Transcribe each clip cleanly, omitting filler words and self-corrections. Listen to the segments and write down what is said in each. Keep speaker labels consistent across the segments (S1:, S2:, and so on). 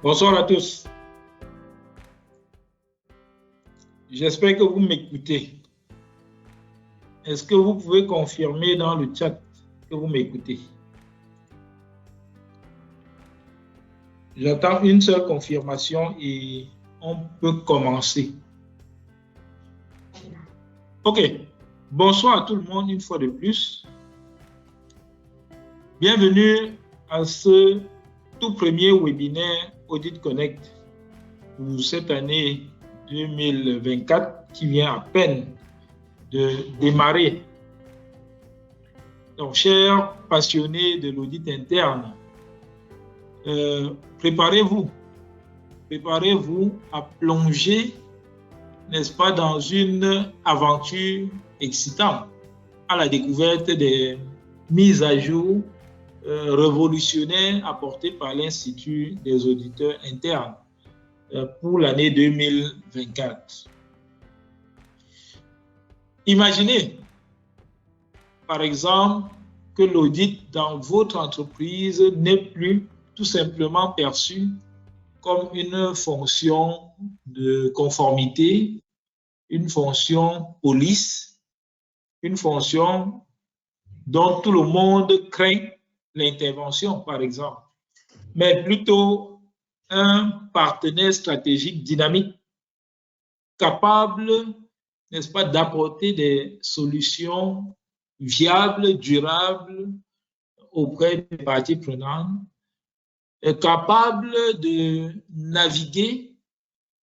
S1: Bonsoir à tous. J'espère que vous m'écoutez. Est-ce que vous pouvez confirmer dans le chat que vous m'écoutez? J'attends une seule confirmation et on peut commencer. OK. Bonsoir à tout le monde une fois de plus. Bienvenue à ce tout premier webinaire Audit Connect pour cette année 2024 qui vient à peine de démarrer. Donc, chers passionnés de l'audit interne, préparez-vous à plonger, n'est-ce pas, dans une aventure excitante à la découverte des mises à jour révolutionnaires apportées par l'Institut des auditeurs internes pour l'année 2024. Imaginez, par exemple, que l'audit dans votre entreprise n'est plus tout simplement perçu comme une fonction de conformité, une fonction police, une fonction dont tout le monde craint l'intervention, par exemple, mais plutôt un partenaire stratégique dynamique, capable, n'est-ce pas, d'apporter des solutions viables, durables auprès des parties prenantes, est capable de naviguer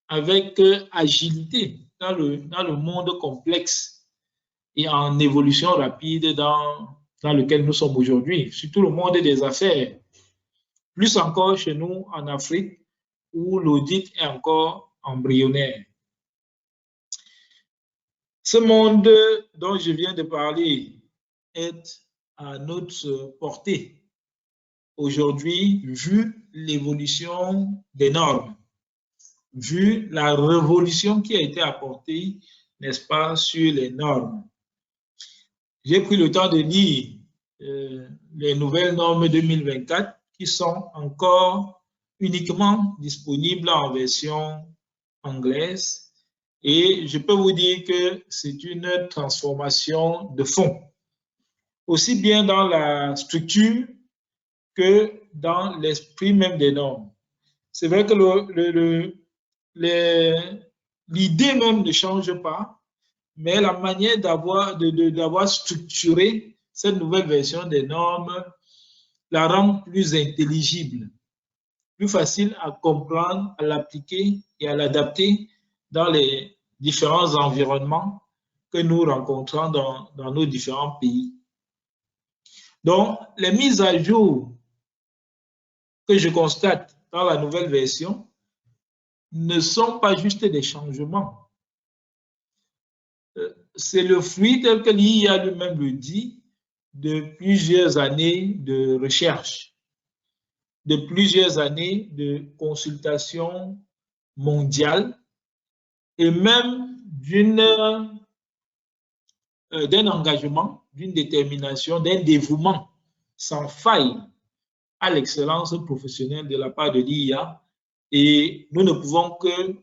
S1: avec agilité dans le monde complexe et en évolution rapide dans lequel nous sommes aujourd'hui, surtout le monde des affaires. Plus encore chez nous en Afrique, où l'audit est encore embryonnaire. Ce monde dont je viens de parler est à notre portée aujourd'hui, vu l'évolution des normes, vu la révolution qui a été apportée, n'est-ce pas, sur les normes. J'ai pris le temps de lire les nouvelles normes 2024 qui sont encore uniquement disponibles en version anglaise et je peux vous dire que c'est une transformation de fond, aussi bien dans la structure que dans l'esprit même des normes. C'est vrai que l'idée même ne change pas, mais la manière d'avoir structuré cette nouvelle version des normes la rend plus intelligible, plus facile à comprendre, à l'appliquer et à l'adapter dans les différents environnements que nous rencontrons dans nos différents pays. Donc, les mises à jour que je constate dans la nouvelle version ne sont pas juste des changements. C'est le fruit, tel que l'IA lui-même le dit, de plusieurs années de recherche, de plusieurs années de consultation mondiale et même d'un engagement, d'une détermination, d'un dévouement sans faille à l'excellence professionnelle de la part de l'IA. Et nous ne pouvons que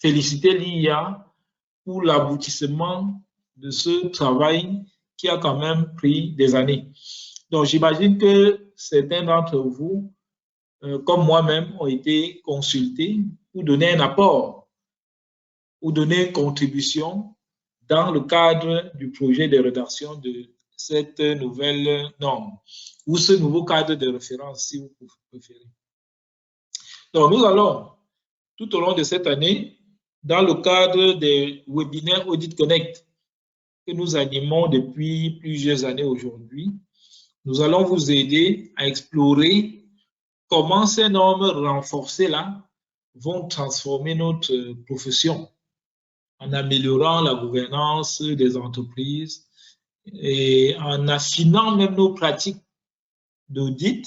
S1: féliciter l'IA pour l'aboutissement de ce travail qui a quand même pris des années. Donc, j'imagine que certains d'entre vous, comme moi-même, ont été consultés pour donner un apport ou donner une contribution dans le cadre du projet de rédaction de cette nouvelle norme ou ce nouveau cadre de référence, si vous préférez. Donc, nous allons, tout au long de cette année, dans le cadre des webinaires Audit Connect que nous animons depuis plusieurs années aujourd'hui, nous allons vous aider à explorer comment ces normes renforcées-là vont transformer notre profession en améliorant la gouvernance des entreprises et en affinant même nos pratiques d'audit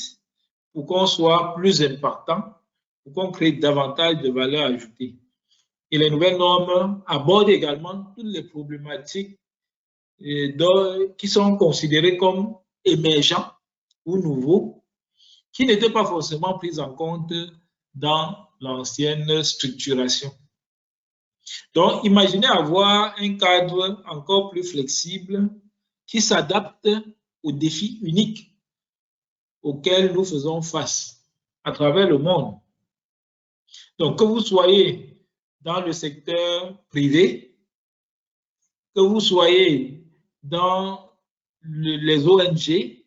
S1: pour qu'on soit plus impactant, pour qu'on crée davantage de valeur ajoutée. Et les nouvelles normes abordent également toutes les problématiques qui sont considérées comme émergents ou nouveaux, qui n'étaient pas forcément prises en compte dans l'ancienne structuration. Donc, imaginez avoir un cadre encore plus flexible qui s'adapte aux défis uniques auxquels nous faisons face à travers le monde. Donc, que vous soyez dans le secteur privé, que vous soyez dans les ONG,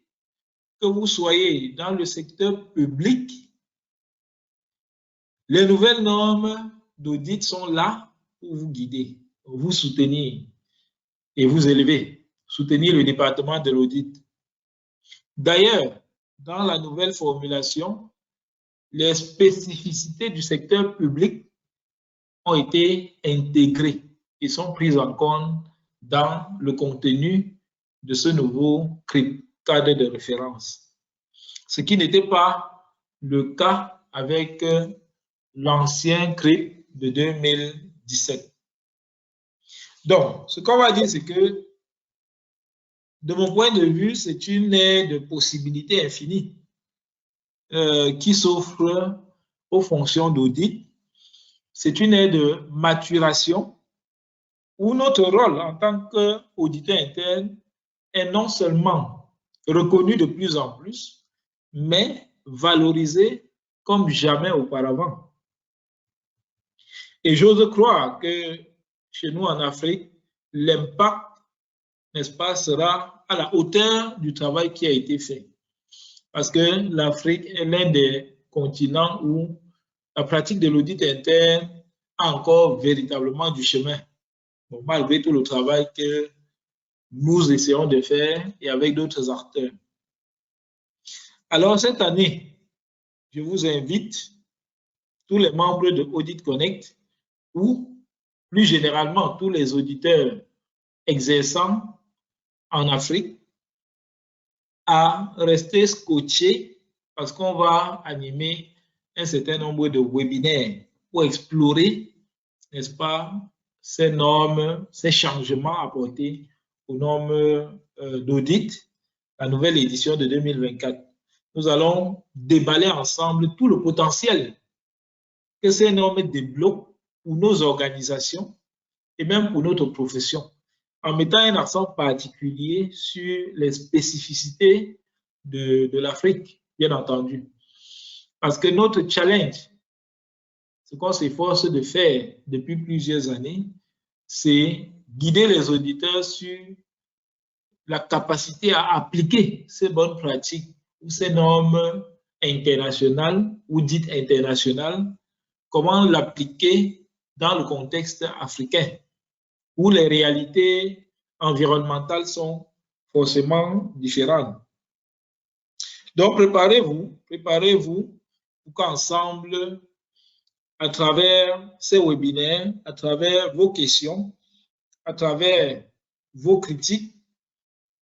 S1: que vous soyez dans le secteur public, les nouvelles normes d'audit sont là pour vous guider, pour vous soutenir et vous élever, soutenir le département de l'audit. D'ailleurs, dans la nouvelle formulation, les spécificités du secteur public ont été intégrées et sont prises en compte dans le contenu de ce nouveau cadre de référence. Ce qui n'était pas le cas avec l'ancien CRIP de 2017. Donc, ce qu'on va dire, c'est que, de mon point de vue, c'est une ère de possibilités infinies qui s'offre aux fonctions d'audit. C'est une ère de maturation où notre rôle en tant qu'auditeur interne est non seulement reconnu de plus en plus, mais valorisé comme jamais auparavant. Et j'ose croire que chez nous en Afrique, l'impact, n'est-ce pas, sera à la hauteur du travail qui a été fait. Parce que l'Afrique est l'un des continents où la pratique de l'audit interne a encore véritablement du chemin. Bon, malgré tout le travail que nous essayons de faire et avec d'autres acteurs. Alors, cette année, je vous invite, tous les membres de Audit Connect, ou plus généralement tous les auditeurs exerçant en Afrique, à rester scotchés parce qu'on va animer un certain nombre de webinaires pour explorer, n'est-ce pas, ces normes, ces changements apportés aux normes d'audit, la nouvelle édition de 2024. Nous allons déballer ensemble tout le potentiel que ces normes débloquent pour nos organisations et même pour notre profession, en mettant un accent particulier sur les spécificités de l'Afrique, bien entendu. Parce que notre challenge, ce qu'on s'efforce de faire depuis plusieurs années, c'est guider les auditeurs sur la capacité à appliquer ces bonnes pratiques ou ces normes internationales ou dites internationales, comment l'appliquer dans le contexte africain, où les réalités environnementales sont forcément différentes. Donc, préparez-vous pour qu'ensemble, à travers ces webinaires, à travers vos questions, à travers vos critiques,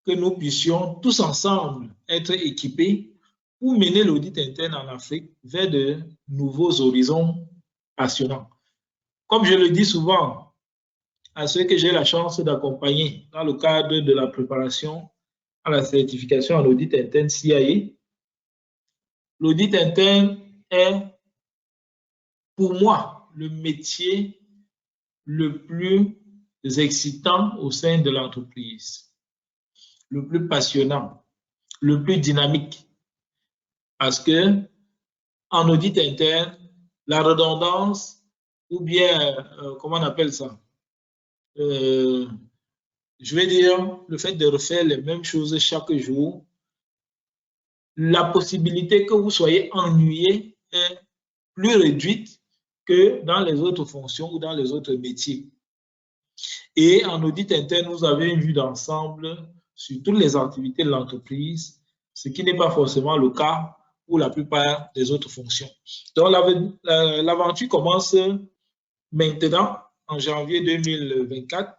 S1: que nous puissions tous ensemble être équipés pour mener l'audit interne en Afrique vers de nouveaux horizons passionnants. Comme je le dis souvent à ceux que j'ai la chance d'accompagner dans le cadre de la préparation à la certification en audit interne CIA, l'audit interne est pour moi le métier le plus excitant au sein de l'entreprise, le plus passionnant, le plus dynamique. Parce que en audit interne, la redondance, ou bien, comment on appelle ça? Je vais dire, le fait de refaire les mêmes choses chaque jour, la possibilité que vous soyez ennuyé est plus réduite que dans les autres fonctions ou dans les autres métiers. Et en audit interne, vous avez une vue d'ensemble sur toutes les activités de l'entreprise, ce qui n'est pas forcément le cas pour la plupart des autres fonctions. Donc, l'aventure commence maintenant, en janvier 2024,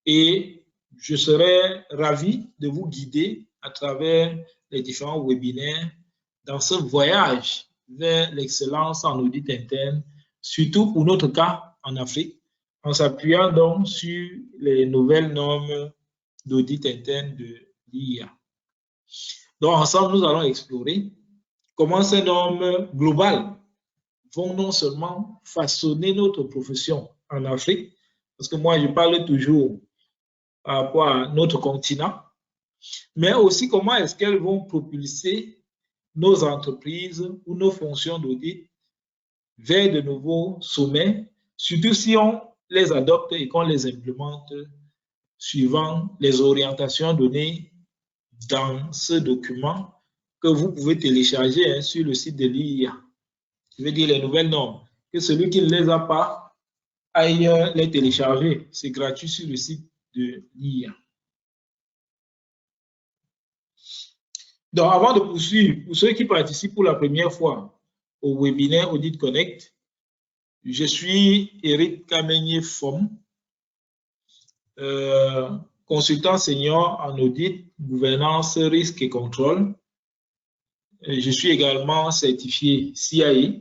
S1: et je serai ravi de vous guider à travers les différents webinaires dans ce voyage vers l'excellence en audit interne, surtout pour notre cas en Afrique, en s'appuyant donc sur les nouvelles normes d'audit interne de l'IA. Donc, ensemble, nous allons explorer comment ces normes globales vont non seulement façonner notre profession en Afrique, parce que moi, je parle toujours par rapport à notre continent, mais aussi comment est-ce qu'elles vont propulser nos entreprises ou nos fonctions d'audit vers de nouveaux sommets, surtout si on les adopte et qu'on les implémente suivant les orientations données dans ce document que vous pouvez télécharger sur le site de l'IA. Je veux dire les nouvelles normes. Que celui qui ne les a pas aille les télécharger. C'est gratuit sur le site de l'IA. Donc, avant de poursuivre, pour ceux qui participent pour la première fois au webinaire Audit Connect, je suis Éric Kamenye-Fom, consultant senior en audit, gouvernance, risque et contrôle. Je suis également certifié CIA,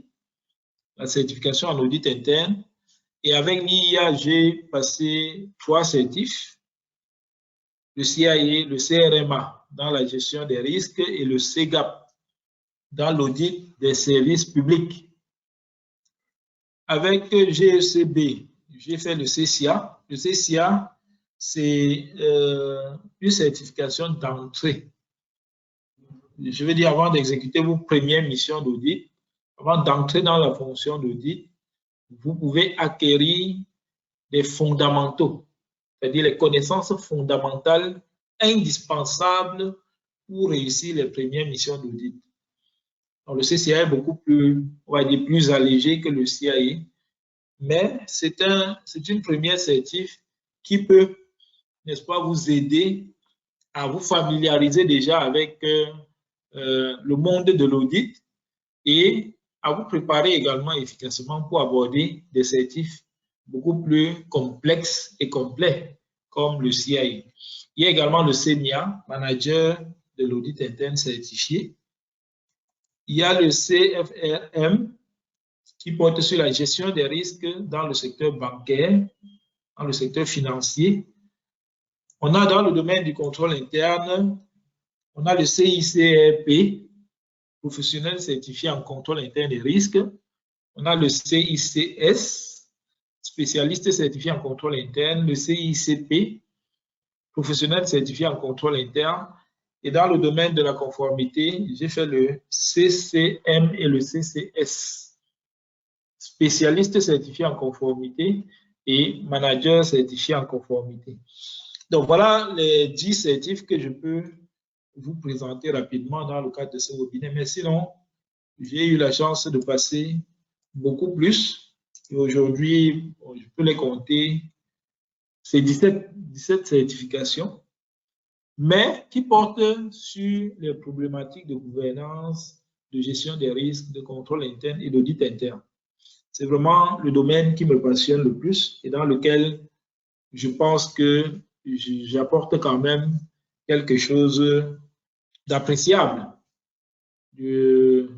S1: la certification en audit interne. Et avec l'IA, j'ai passé 3 certifs, le CIA, le CRMA dans la gestion des risques et le CGAP dans l'audit des services publics. Avec GECB, j'ai fait le CCA. Le CCA, c'est une certification d'entrée. Je veux dire, avant d'exécuter vos premières missions d'audit, avant d'entrer dans la fonction d'audit, vous pouvez acquérir des fondamentaux, c'est-à-dire les connaissances fondamentales indispensables pour réussir les premières missions d'audit. Le CCA est beaucoup plus, on va dire, plus allégé que le CIA, mais c'est une première certif qui peut, n'est-ce pas, vous aider à vous familiariser déjà avec le monde de l'audit et à vous préparer également efficacement pour aborder des certifs beaucoup plus complexes et complets comme le CIA. Il y a également le CENIA, manager de l'audit interne certifié. Il y a le CFRM qui porte sur la gestion des risques dans le secteur bancaire, dans le secteur financier. On a dans le domaine du contrôle interne, on a le CICRP, professionnel certifié en contrôle interne des risques. On a le CICS, spécialiste certifié en contrôle interne, le CICP, professionnel certifié en contrôle interne. Et dans le domaine de la conformité, j'ai fait le CCM et le CCS, spécialiste certifié en conformité et manager certifié en conformité. Donc, voilà les 10 certifs que je peux vous présenter rapidement dans le cadre de ce webinaire. Mais sinon, j'ai eu la chance de passer beaucoup plus. Et aujourd'hui, je peux les compter. C'est 17 certifications, mais qui portent sur les problématiques de gouvernance, de gestion des risques, de contrôle interne et d'audit interne. C'est vraiment le domaine qui me passionne le plus et dans lequel je pense que j'apporte quand même quelque chose d'appréciable de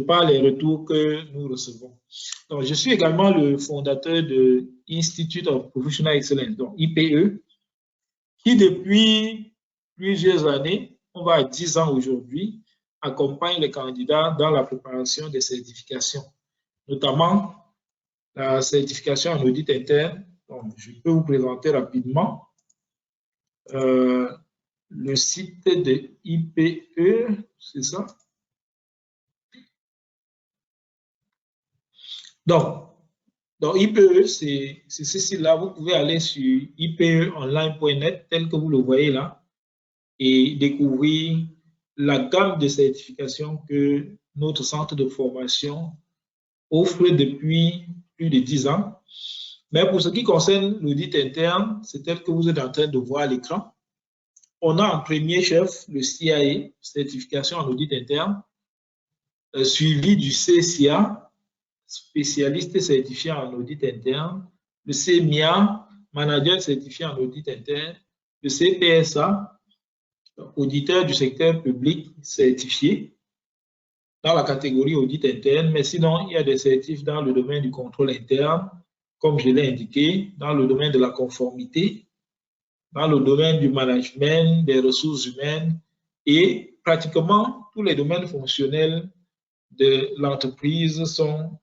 S1: par les retours que nous recevons. Donc, je suis également le fondateur de Institute of Professional Excellence, donc IPE, qui depuis plusieurs années, on va à 10 ans aujourd'hui, accompagne les candidats dans la préparation des certifications, notamment la certification en audit interne. Donc, je peux vous présenter rapidement le site de IPE, c'est ça? Donc IPE, c'est ceci-là. Vous pouvez aller sur ipeonline.net, tel que vous le voyez là, et découvrir la gamme de certifications que notre centre de formation offre depuis plus de 10 ans. Mais pour ce qui concerne l'audit interne, c'est tel que vous êtes en train de voir à l'écran. On a en premier chef le CIA, certification en audit interne, suivi du CCA, spécialiste certifié en audit interne, le CMIA, manager certifié en audit interne, le CPSA, auditeur du secteur public certifié dans la catégorie audit interne, mais sinon, il y a des certifs dans le domaine du contrôle interne, comme je l'ai indiqué, dans le domaine de la conformité, dans le domaine du management, des ressources humaines et pratiquement tous les domaines fonctionnels de l'entreprise sont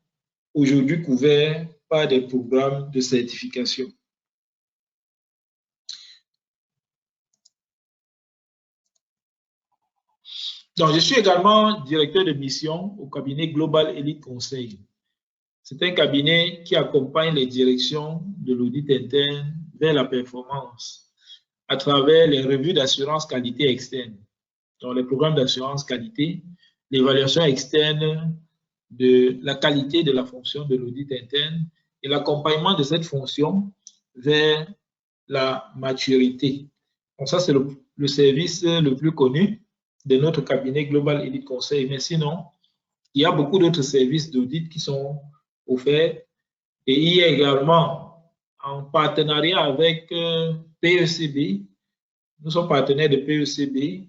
S1: aujourd'hui couverts par des programmes de certification. Donc, je suis également directeur de mission au cabinet Global Elite Conseil. C'est un cabinet qui accompagne les directions de l'audit interne vers la performance à travers les revues d'assurance qualité externe, donc les programmes d'assurance qualité, l'évaluation externe de la qualité de la fonction de l'audit interne et l'accompagnement de cette fonction vers la maturité. Donc ça, c'est le service le plus connu de notre cabinet Global Elite Conseil. Mais sinon, il y a beaucoup d'autres services d'audit qui sont offerts. Et il y a également, en partenariat avec PECB, nous sommes partenaires de PECB,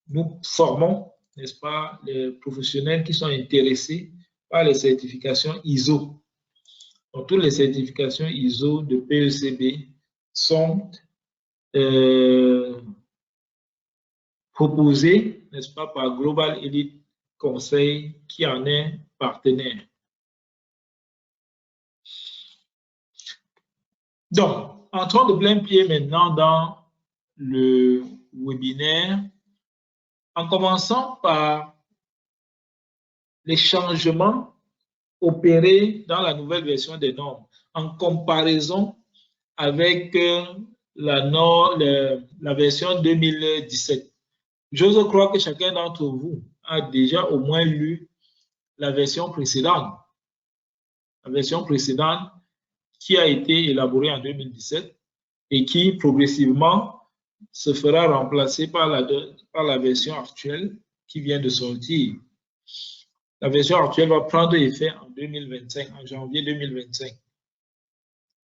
S1: nous formons, n'est-ce pas, les professionnels qui sont intéressés par les certifications ISO. Donc, toutes les certifications ISO de PECB sont proposées, n'est-ce pas, par Global Elite Conseil qui en est partenaire. Donc, entrons de plein pied maintenant dans le webinaire en commençant par les changements opérés dans la nouvelle version des normes en comparaison avec la version 2017. J'ose croire que chacun d'entre vous a déjà au moins lu la version précédente. La version précédente qui a été élaborée en 2017 et qui progressivement se fera remplacer par la version actuelle qui vient de sortir. La version actuelle va prendre effet en 2025, en janvier 2025.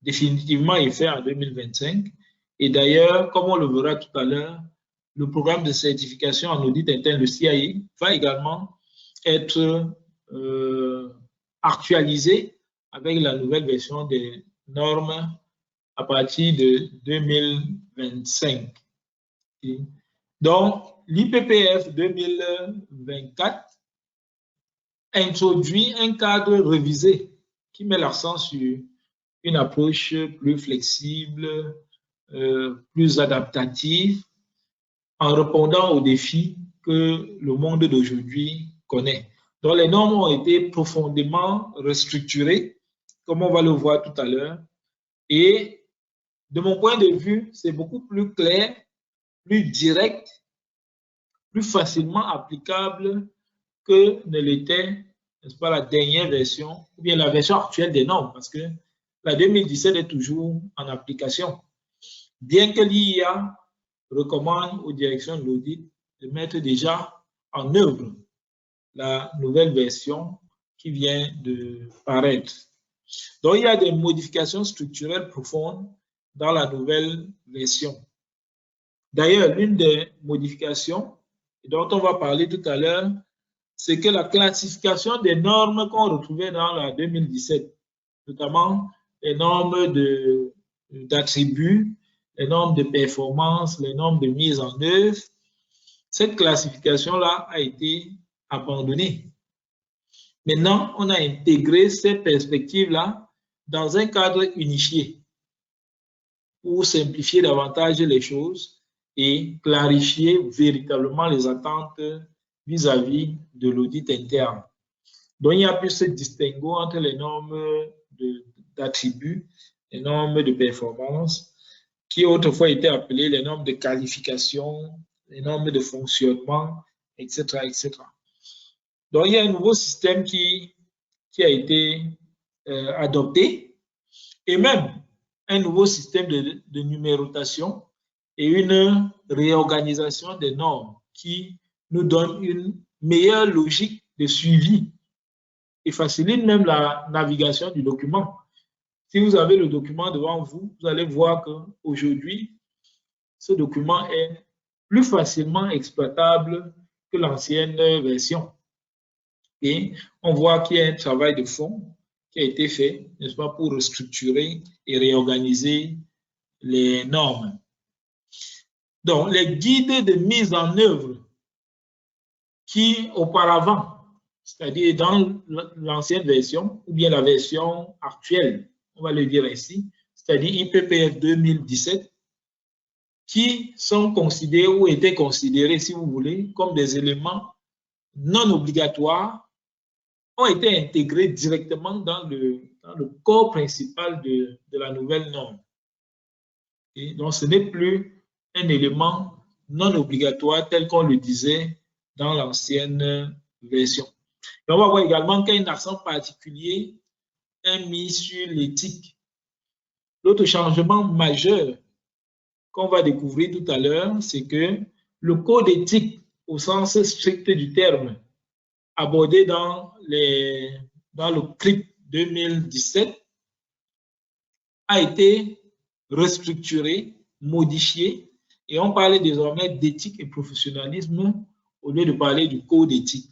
S1: Définitivement effet en 2025. Et d'ailleurs, comme on le verra tout à l'heure, le programme de certification en audit interne, le CIA, va également être actualisé avec la nouvelle version des normes à partir de 2025. Donc, l'IPPF 2024 introduit un cadre révisé qui met l'accent sur une approche plus flexible, plus adaptative, en répondant aux défis que le monde d'aujourd'hui connaît. Donc, les normes ont été profondément restructurées, comme on va le voir tout à l'heure, et de mon point de vue, c'est beaucoup plus clair, plus direct, plus facilement applicable que ne l'était, n'est-ce pas, la dernière version, ou bien la version actuelle des normes, parce que la 2017 est toujours en application. Bien que l'IA recommande aux directions de l'audit de mettre déjà en œuvre la nouvelle version qui vient de paraître. Donc, il y a des modifications structurelles profondes dans la nouvelle version. D'ailleurs, l'une des modifications dont on va parler tout à l'heure, c'est que la classification des normes qu'on retrouvait dans la 2017, notamment les normes d'attributs, les normes de performance, les normes de mise en œuvre, cette classification-là a été abandonnée. Maintenant, on a intégré ces perspectives-là dans un cadre unifié pour simplifier davantage les choses et clarifier véritablement les attentes vis-à-vis de l'audit interne. Donc, il n'y a plus ce distinguo entre les normes d'attributs, les normes de performance, qui autrefois étaient appelées les normes de qualification, les normes de fonctionnement, etc., etc. Donc, il y a un nouveau système qui a été adopté et même un nouveau système de numérotation et une réorganisation des normes qui nous donne une meilleure logique de suivi et facilite même la navigation du document. Si vous avez le document devant vous, vous allez voir qu'aujourd'hui, ce document est plus facilement exploitable que l'ancienne version. Et on voit qu'il y a un travail de fond qui a été fait, n'est-ce pas, pour restructurer et réorganiser les normes. Donc, les guides de mise en œuvre qui, auparavant, c'est-à-dire dans l'ancienne version, ou bien la version actuelle, on va le dire ainsi, c'est-à-dire IPPF 2017, qui sont considérés ou étaient considérés, si vous voulez, comme des éléments non obligatoires, ont été intégrés directement dans le corps principal de la nouvelle norme. Et donc, ce n'est plus un élément non obligatoire tel qu'on le disait dans l'ancienne version. Et on va voir également qu'un accent particulier est mis sur l'éthique. L'autre changement majeur qu'on va découvrir tout à l'heure, c'est que le code éthique, au sens strict du terme, abordé dans le CRIP 2017, a été restructuré, modifié, et on parle désormais d'éthique et professionnalisme au lieu de parler du code éthique.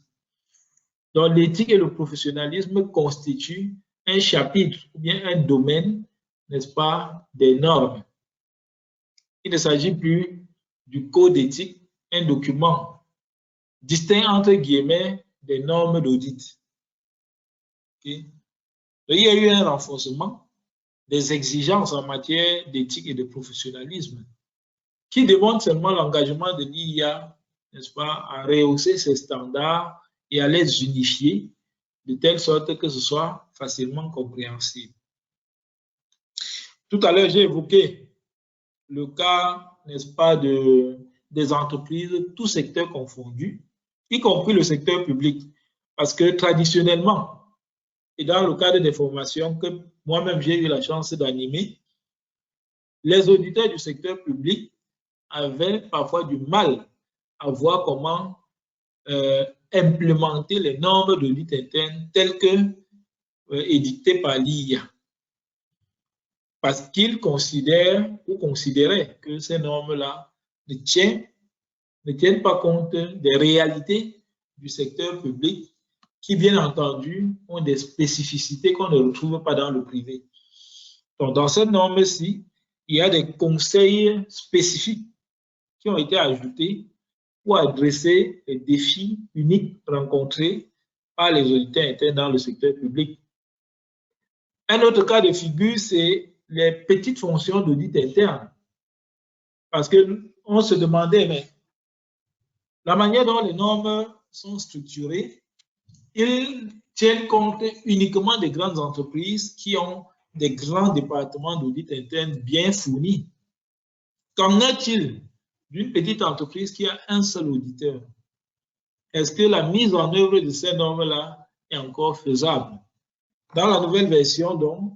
S1: Donc, l'éthique et le professionnalisme constituent un chapitre ou bien un domaine, n'est-ce pas, des normes. Il ne s'agit plus du code éthique, un document distinct entre guillemets des normes d'audit. Okay? Il y a eu un renforcement des exigences en matière d'éthique et de professionnalisme qui démontre seulement l'engagement de l'IA, n'est-ce pas, à rehausser ses standards et à les unifier de telle sorte que ce soit facilement compréhensible. Tout à l'heure, j'ai évoqué le cas, n'est-ce pas, des entreprises, tous secteurs confondus, y compris le secteur public. Parce que traditionnellement, et dans le cadre des formations que moi-même j'ai eu la chance d'animer, les auditeurs du secteur public avaient parfois du mal à voir comment implémenter les normes d'audit interne telles que édictées par l'IA. Parce qu'ils considèrent ou considéraient que ces normes-là ne tiennent pas compte des réalités du secteur public qui, bien entendu, ont des spécificités qu'on ne retrouve pas dans le privé. Donc, dans cette norme-ci, il y a des conseils spécifiques qui ont été ajoutés pour adresser les défis uniques rencontrés par les auditeurs internes dans le secteur public. Un autre cas de figure, c'est les petites fonctions d'audit interne. Parce qu'on se demandait, mais la manière dont les normes sont structurées, ils tiennent compte uniquement des grandes entreprises qui ont des grands départements d'audit interne bien fournis. Qu'en est-il d'une petite entreprise qui a un seul auditeur? Est-ce que la mise en œuvre de ces normes-là est encore faisable? Dans la nouvelle version, donc,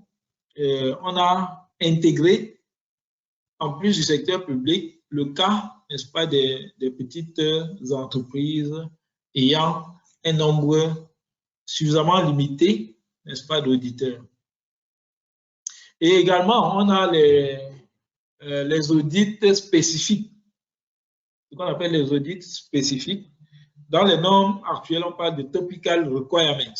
S1: on a intégré, en plus du secteur public, le cas, n'est-ce pas, des petites entreprises ayant un nombre suffisamment limité, n'est-ce pas, d'auditeurs. Et également, on a les audits spécifiques, ce qu'on appelle les audits spécifiques. Dans les normes actuelles, on parle de topical requirements,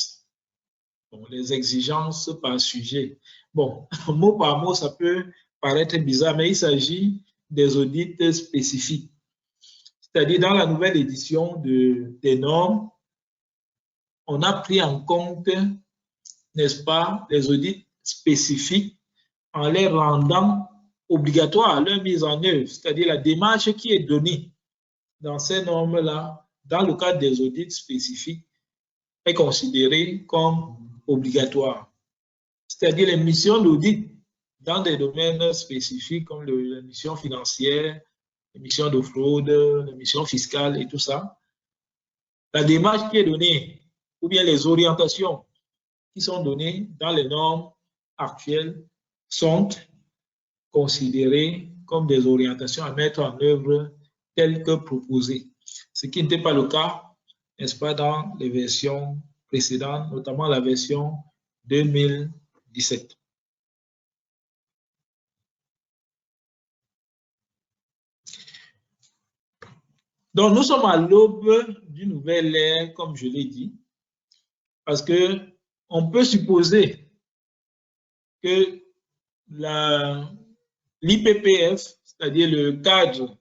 S1: donc les exigences par sujet. Bon, mot par mot, ça peut paraître bizarre, mais il s'agit des audits spécifiques. C'est-à-dire, dans la nouvelle édition des normes, on a pris en compte, n'est-ce pas, les audits spécifiques en les rendant obligatoires à leur mise en œuvre, c'est-à-dire la démarche qui est donnée dans ces normes-là, dans le cadre des audits spécifiques, est considérée comme obligatoire. C'est-à-dire les missions d'audit dans des domaines spécifiques comme les missions financières, les missions de fraude, les missions fiscales et tout ça. La démarche qui est donnée, ou bien les orientations qui sont données dans les normes actuelles sont considérées comme des orientations à mettre en œuvre telles que proposées. Ce qui n'était pas le cas, n'est-ce pas, dans les versions précédentes, notamment la version 2017. Donc, nous sommes à l'aube d'une nouvelle ère, comme je l'ai dit, parce qu'on peut supposer que l'IPPF, c'est-à-dire le cadre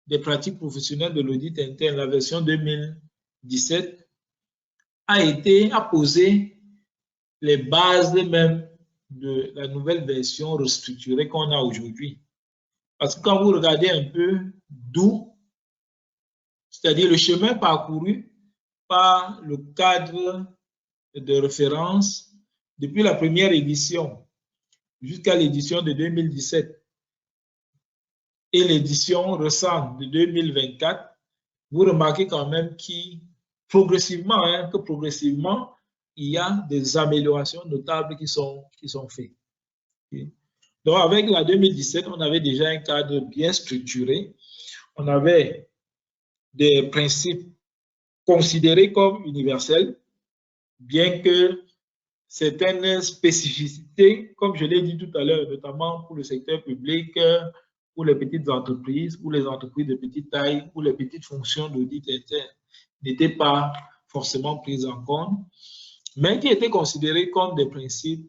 S1: des pratiques professionnelles de l'audit interne, la version 2017, a posé les bases même de la nouvelle version restructurée qu'on a aujourd'hui. Parce que quand vous regardez un peu d'où, c'est-à-dire le chemin parcouru par le cadre de référence depuis la première édition jusqu'à l'édition de 2017 et l'édition récente de 2024, vous remarquez quand même progressivement, il y a des améliorations notables qui sont faites. Donc, avec la 2017, on avait déjà un cadre bien structuré. On avait des principes considérés comme universels, bien que certaines spécificités, comme je l'ai dit tout à l'heure, notamment pour le secteur public, pour les petites entreprises, pour les entreprises de petite taille, pour les petites fonctions d'audit interne, n'étaient pas forcément prises en compte, mais qui étaient considérées comme des principes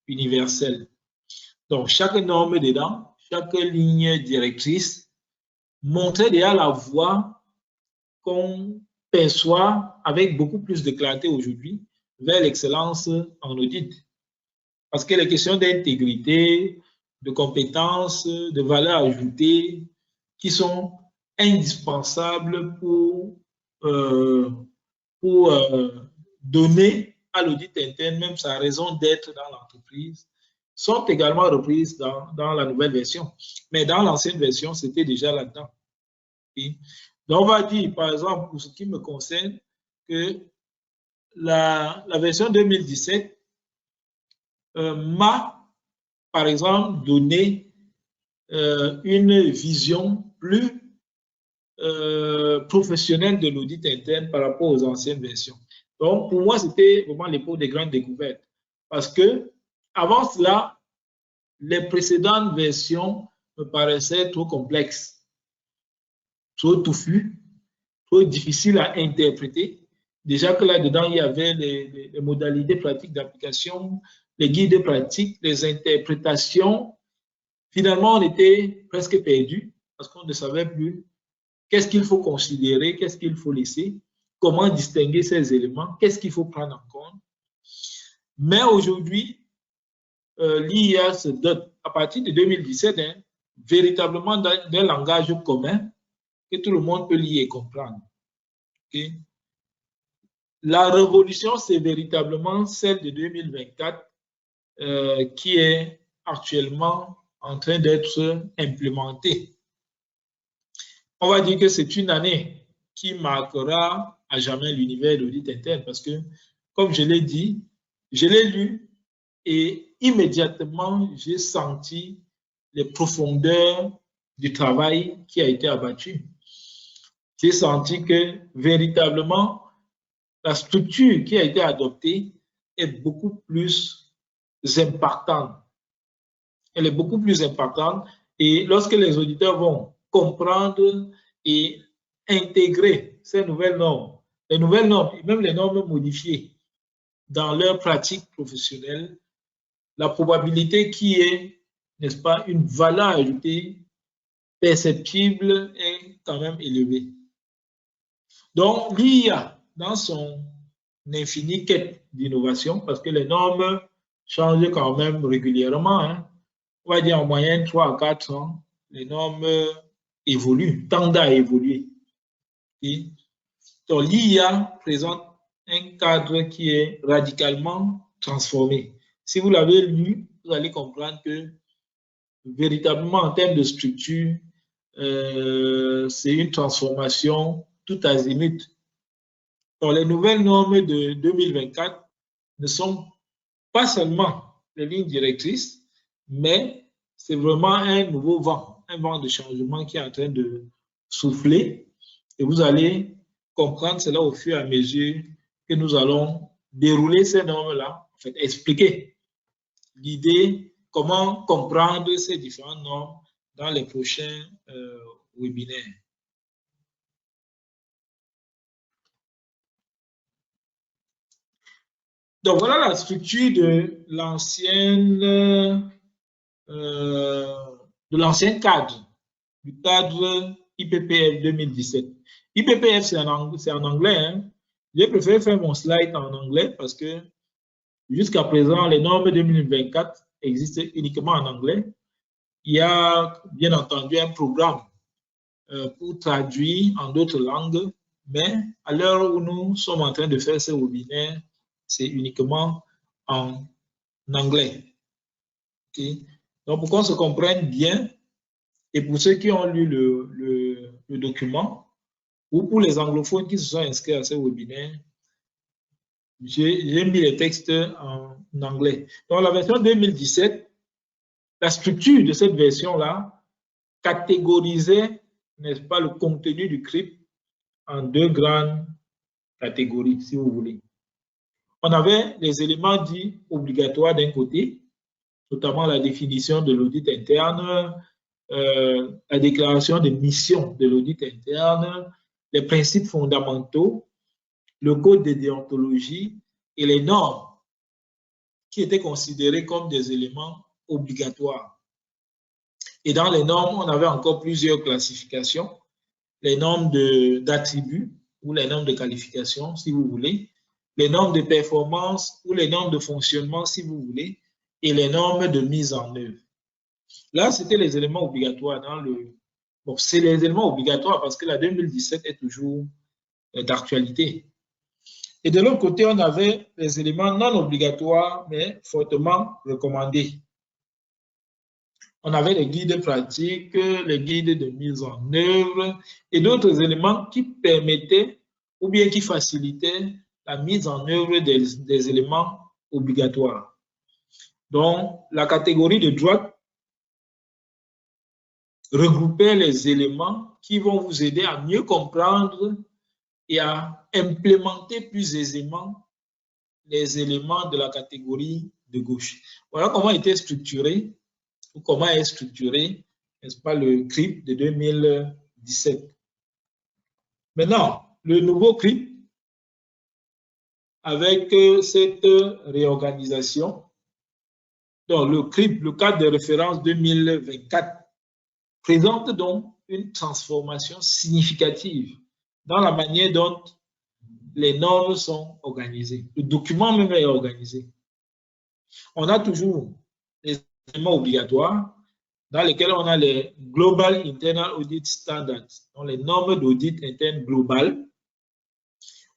S1: universels. Donc, chaque norme dedans, chaque ligne directrice montrait déjà la voie qu'on perçoit avec beaucoup plus de clarté aujourd'hui vers l'excellence en audit. Parce que les questions d'intégrité, de compétences, de valeur ajoutée, qui sont indispensables pour donner à l'audit interne même sa raison d'être dans l'entreprise, sont également reprises dans la nouvelle version. Mais dans l'ancienne version, c'était déjà là-dedans. Donc, on va dire, par exemple, pour ce qui me concerne, que la version 2017 m'a, par exemple, donné une vision plus professionnelle de l'audit interne par rapport aux anciennes versions. Donc, pour moi, c'était vraiment l'époque des grandes découvertes. Parce que, avant cela, les précédentes versions me paraissaient trop complexes, trop touffues, trop difficiles à interpréter. Déjà que là-dedans, il y avait les modalités pratiques d'application, les guides pratiques, les interprétations. Finalement, on était presque perdu parce qu'on ne savait plus qu'est-ce qu'il faut considérer, qu'est-ce qu'il faut laisser, comment distinguer ces éléments, qu'est-ce qu'il faut prendre en compte. Mais aujourd'hui, l'IA se dote, à partir de 2017, véritablement d'un langage commun que tout le monde peut lire et comprendre. Okay? La révolution, c'est véritablement celle de 2024 qui est actuellement en train d'être implémentée. On va dire que c'est une année qui marquera à jamais l'univers de l'audit interne parce que, comme je l'ai dit, je l'ai lu et immédiatement, j'ai senti les profondeurs du travail qui a été abattu. J'ai senti que véritablement, la structure qui a été adoptée est beaucoup plus impactante. Elle est beaucoup plus impactante et lorsque les auditeurs vont comprendre et intégrer ces nouvelles normes, les nouvelles normes et même les normes modifiées dans leur pratique professionnelle, la probabilité qui est, n'est-ce pas, une valeur ajoutée perceptible est quand même élevée. Donc, l'IA, dans son infinie quête d'innovation, parce que les normes changent quand même régulièrement, hein, on va dire en moyenne 3 à 4 ans, les normes évoluent, tendent à évoluer. Et donc, l'IA présente un cadre qui est radicalement transformé. Si vous l'avez lu, vous allez comprendre que véritablement en termes de structure, c'est une transformation tout azimut. Donc, les nouvelles normes de 2024 ne sont pas seulement les lignes directrices, mais c'est vraiment un nouveau vent, un vent de changement qui est en train de souffler. Et vous allez comprendre cela au fur et à mesure que nous allons dérouler ces normes-là, en fait, expliquer l'idée, comment comprendre ces différentes normes dans les prochains webinaires. Donc, voilà la structure de l'ancien cadre, du cadre IPPF 2017. IPPF, c'est en anglais. Hein. J'ai préféré faire mon slide en anglais parce que jusqu'à présent, les normes 2024 existent uniquement en anglais. Il y a bien entendu un programme pour traduire en d'autres langues, mais à l'heure où nous sommes en train de faire ce webinaire, c'est uniquement en anglais. Okay? Donc, pour qu'on se comprenne bien, et pour ceux qui ont lu le document, ou pour les anglophones qui se sont inscrits à ce webinaire, j'ai mis les textes en anglais. Dans la version 2017, la structure de cette version-là catégorisait, n'est-ce pas, le contenu du CRIP en deux grandes catégories, si vous voulez. On avait les éléments dits obligatoires d'un côté, notamment la définition de l'audit interne, la déclaration de mission de l'audit interne, les principes fondamentaux, le code de déontologie et les normes qui étaient considérés comme des éléments obligatoires. Et dans les normes, on avait encore plusieurs classifications. Les normes d'attributs ou les normes de qualification, si vous voulez, les normes de performance ou les normes de fonctionnement, si vous voulez, et les normes de mise en œuvre. Là, c'était les éléments obligatoires dans le... Bon, c'est les éléments obligatoires parce que la 2017 est toujours d'actualité. Et de l'autre côté, on avait les éléments non obligatoires, mais fortement recommandés. On avait les guides pratiques, les guides de mise en œuvre et d'autres éléments qui permettaient ou bien qui facilitaient la mise en œuvre des éléments obligatoires. Donc, la catégorie de droite regroupait les éléments qui vont vous aider à mieux comprendre et à implémenter plus aisément les éléments de la catégorie de gauche. Voilà comment était structuré, ou comment est structuré, n'est-ce pas, le CRIP de 2017. Maintenant, le nouveau CRIP, avec cette réorganisation, donc le CRIP, le cadre de référence 2024, présente donc une transformation significative dans la manière dont les normes sont organisées. Le document même est organisé. On a toujours les éléments obligatoires dans lesquels on a les Global Internal Audit Standards, donc les normes d'audit interne globales.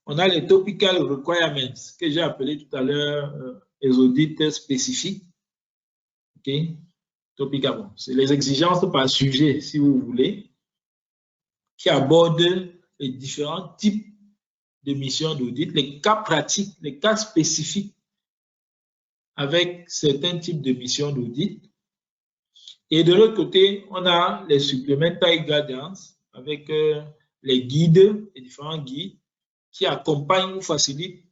S1: On a les Topical Requirements, que j'ai appelé tout à l'heure les audits spécifiques. Okay? Topical, bon, c'est les exigences par sujet, si vous voulez, qui abordent les différents types de missions d'audit, les cas pratiques, les cas spécifiques avec certains types de missions d'audit. Et de l'autre côté, on a les Supplementary Guidance avec les guides, les différents guides qui accompagnent ou facilitent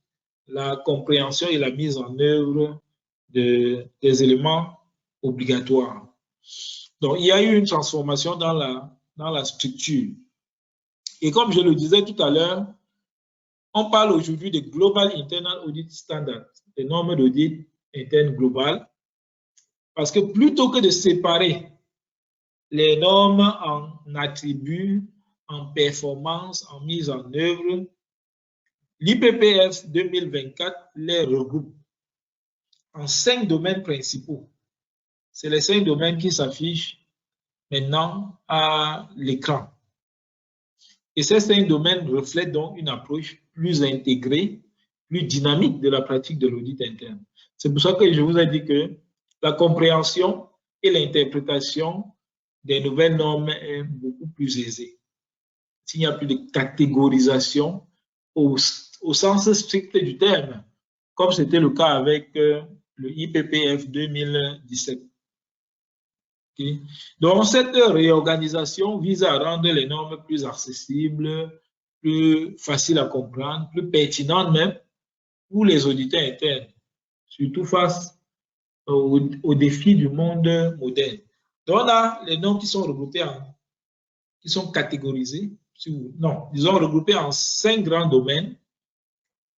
S1: la compréhension et la mise en œuvre des éléments obligatoires. Donc, il y a eu une transformation dans la structure. Et comme je le disais tout à l'heure, on parle aujourd'hui de Global Internal Audit Standards, des normes d'audit interne globales, parce que plutôt que de séparer les normes en attributs, en performance, en mise en œuvre, l'IPPF 2024 les regroupe en 5 domaines principaux. C'est les 5 domaines qui s'affichent maintenant à l'écran. Et ces 5 domaines reflètent donc une approche plus intégrée, plus dynamique de la pratique de l'audit interne. C'est pour ça que je vous ai dit que la compréhension et l'interprétation des nouvelles normes est beaucoup plus aisée. S'il n'y a plus de catégorisation au sens strict du terme, comme c'était le cas avec le IPPF 2017. Okay. Donc, cette réorganisation vise à rendre les normes plus accessibles, plus faciles à comprendre, plus pertinentes même pour les auditeurs internes, surtout face aux défis du monde moderne. Donc, on a les normes qui sont regroupées qui sont catégorisées, disons regroupées en 5 grands domaines.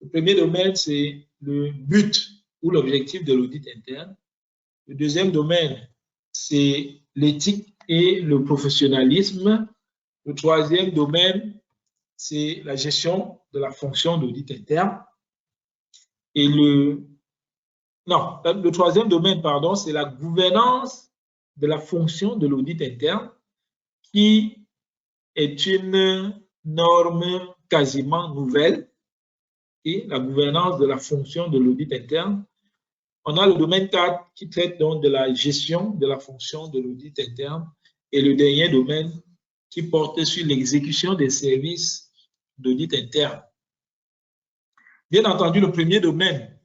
S1: Le premier domaine, c'est le but ou l'objectif de l'audit interne. Le deuxième domaine, c'est l'éthique et le professionnalisme. Le troisième domaine, c'est la gestion de la fonction d'audit interne. Et le troisième domaine, pardon, c'est la gouvernance de la fonction de l'audit interne, qui est une norme quasiment nouvelle. Et la gouvernance de la fonction de l'audit interne. On a le domaine 4 qui traite donc de la gestion de la fonction de l'audit interne, et le dernier domaine qui porte sur l'exécution des services d'audit interne. Bien entendu, le premier domaine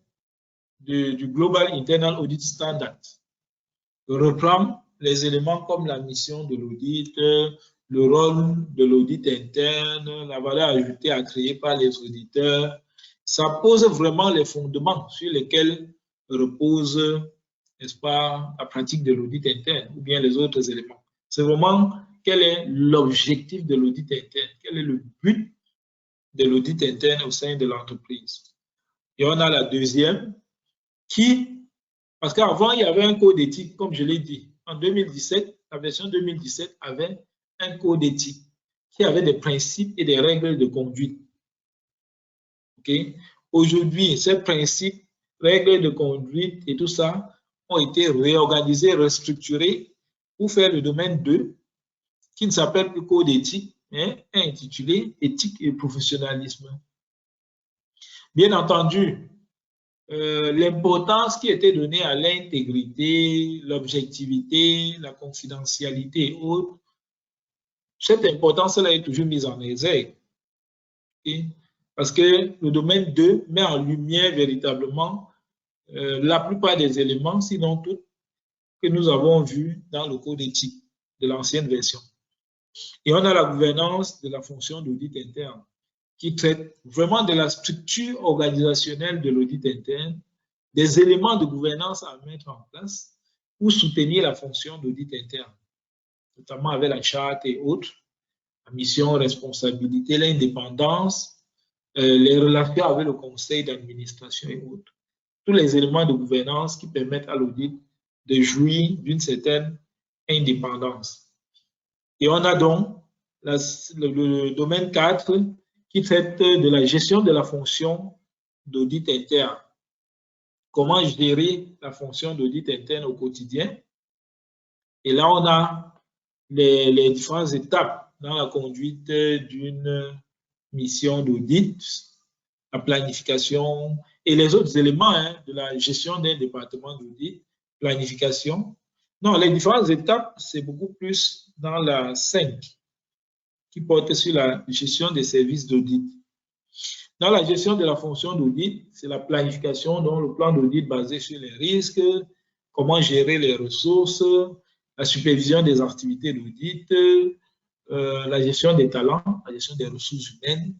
S1: du Global Internal Audit Standard reprend les éléments comme la mission de l'audit, le rôle de l'audit interne, la valeur ajoutée à créer par les auditeurs. Ça pose vraiment les fondements sur lesquels repose, n'est-ce pas, la pratique de l'audit interne ou bien les autres éléments. C'est vraiment quel est l'objectif de l'audit interne, quel est le but de l'audit interne au sein de l'entreprise. Et on a la deuxième parce qu'avant, il y avait un code d'éthique, comme je l'ai dit. En 2017, la version 2017 avait un code d'éthique qui avait des principes et des règles de conduite. Okay? Aujourd'hui, ces principes, règles de conduite et tout ça ont été réorganisés, restructurés pour faire le domaine 2, qui ne s'appelle plus code d'éthique, mais intitulé éthique et professionnalisme. Bien entendu, l'importance qui était donnée à l'intégrité, l'objectivité, la confidentialité et autres, cette importance-là est toujours mise en exergue. Okay? Parce que le domaine 2 met en lumière véritablement la plupart des éléments, sinon tout, que nous avons vus dans le code éthique de l'ancienne version. Et on a la gouvernance de la fonction d'audit interne, qui traite vraiment de la structure organisationnelle de l'audit interne, des éléments de gouvernance à mettre en place pour soutenir la fonction d'audit interne, notamment avec la charte et autres, la mission, responsabilité, l'indépendance, les relations avec le conseil d'administration et autres. Tous les éléments de gouvernance qui permettent à l'audit de jouir d'une certaine indépendance. Et on a donc le domaine 4 qui traite de la gestion de la fonction d'audit interne. Comment gérer la fonction d'audit interne au quotidien. Et là, on a les différentes étapes dans la conduite d'une mission d'audit, la planification et les autres éléments de la gestion d'un département d'audit, planification. Non, les différentes étapes, c'est beaucoup plus dans la 5 qui porte sur la gestion des services d'audit. Dans la gestion de la fonction d'audit, c'est la planification, donc le plan d'audit basé sur les risques, comment gérer les ressources, la supervision des activités d'audit, la gestion des talents, la gestion des ressources humaines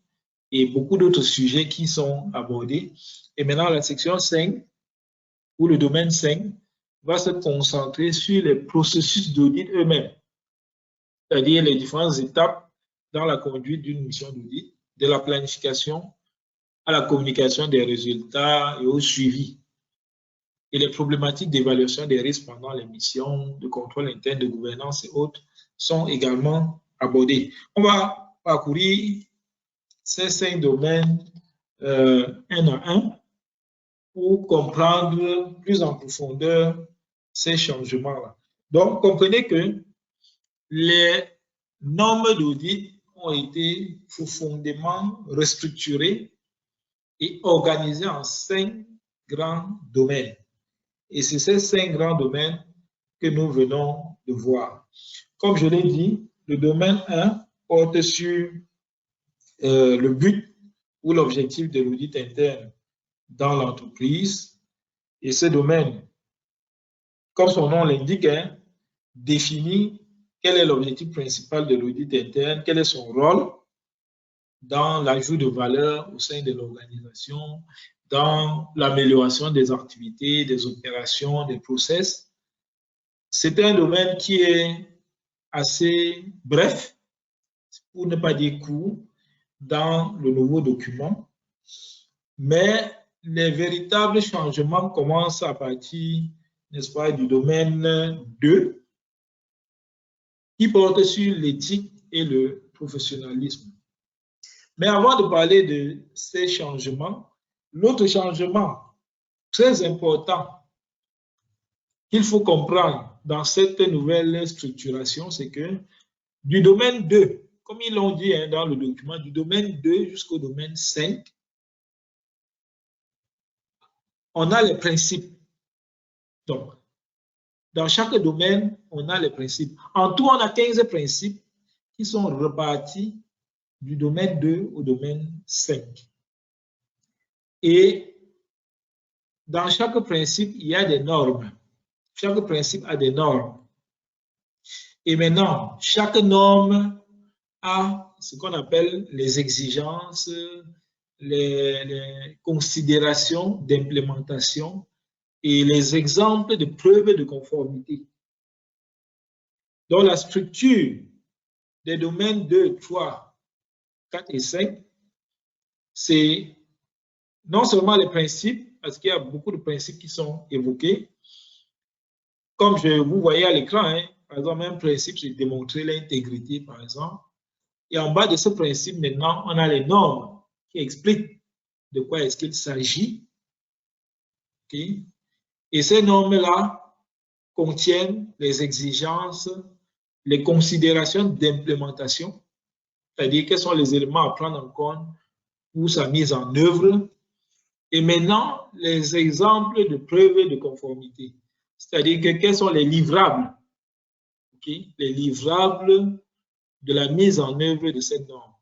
S1: et beaucoup d'autres sujets qui sont abordés. Et maintenant, la section 5, ou le domaine 5, va se concentrer sur les processus d'audit eux-mêmes, c'est-à-dire les différentes étapes dans la conduite d'une mission d'audit, de la planification à la communication des résultats et au suivi. Et les problématiques d'évaluation des risques pendant les missions, de contrôle interne, de gouvernance et autres sont également abordées. On va parcourir ces 5 domaines un à un pour comprendre plus en profondeur ces changements-là. Donc, comprenez que les normes d'audit ont été profondément restructurées et organisées en 5 grands domaines. Et c'est ces 5 grands domaines que nous venons de voir. Comme je l'ai dit, le domaine 1 porte sur le but ou l'objectif de l'audit interne dans l'entreprise. Et ce domaine, comme son nom l'indique, définit quel est l'objectif principal de l'audit interne, quel est son rôle dans l'ajout de valeur au sein de l'organisation, dans l'amélioration des activités, des opérations, des process. C'est un domaine qui est assez bref, pour ne pas dire court, dans le nouveau document, mais les véritables changements commencent à partir, n'est-ce pas, du domaine 2, qui porte sur l'éthique et le professionnalisme. Mais avant de parler de ces changements, l'autre changement très important qu'il faut comprendre dans cette nouvelle structuration, c'est que du domaine 2, comme ils l'ont dit dans le document, du domaine 2 jusqu'au domaine 5, on a les principes. Donc, dans chaque domaine, on a les principes. En tout, on a 15 principes qui sont repartis du domaine 2 au domaine 5. Et dans chaque principe, il y a des normes. Chaque principe a des normes. Et maintenant, chaque norme a ce qu'on appelle les exigences, les considérations d'implémentation et les exemples de preuves de conformité. Donc, la structure des domaines 2, 3, 4 et 5, c'est non seulement les principes, parce qu'il y a beaucoup de principes qui sont évoqués, comme vous voyez à l'écran, hein, par exemple, un principe, c'est démontrer l'intégrité, par exemple. Et en bas de ce principe, maintenant, on a les normes qui expliquent de quoi est-ce qu'il s'agit. Okay? Et ces normes-là contiennent les exigences, les considérations d'implémentation, c'est-à-dire quels sont les éléments à prendre en compte pour sa mise en œuvre. Et maintenant, les exemples de preuves de conformité, c'est-à-dire que quels sont les livrables, okay? Les livrables de la mise en œuvre de cette norme.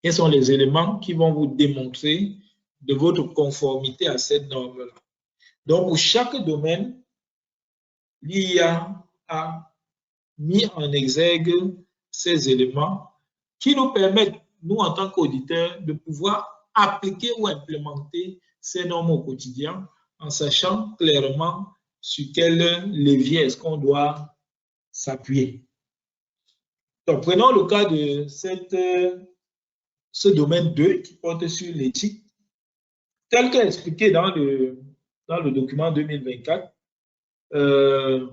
S1: Quels sont les éléments qui vont vous démontrer de votre conformité à cette norme-là. Donc, pour chaque domaine, l'IA a mis en exergue ces éléments qui nous permettent, nous, en tant qu'auditeurs, de pouvoir appliquer ou implémenter ces normes au quotidien en sachant clairement sur quel levier est-ce qu'on doit s'appuyer. Donc, prenons le cas de ce domaine 2 qui porte sur l'éthique. Tel qu'expliqué dans le document 2024, le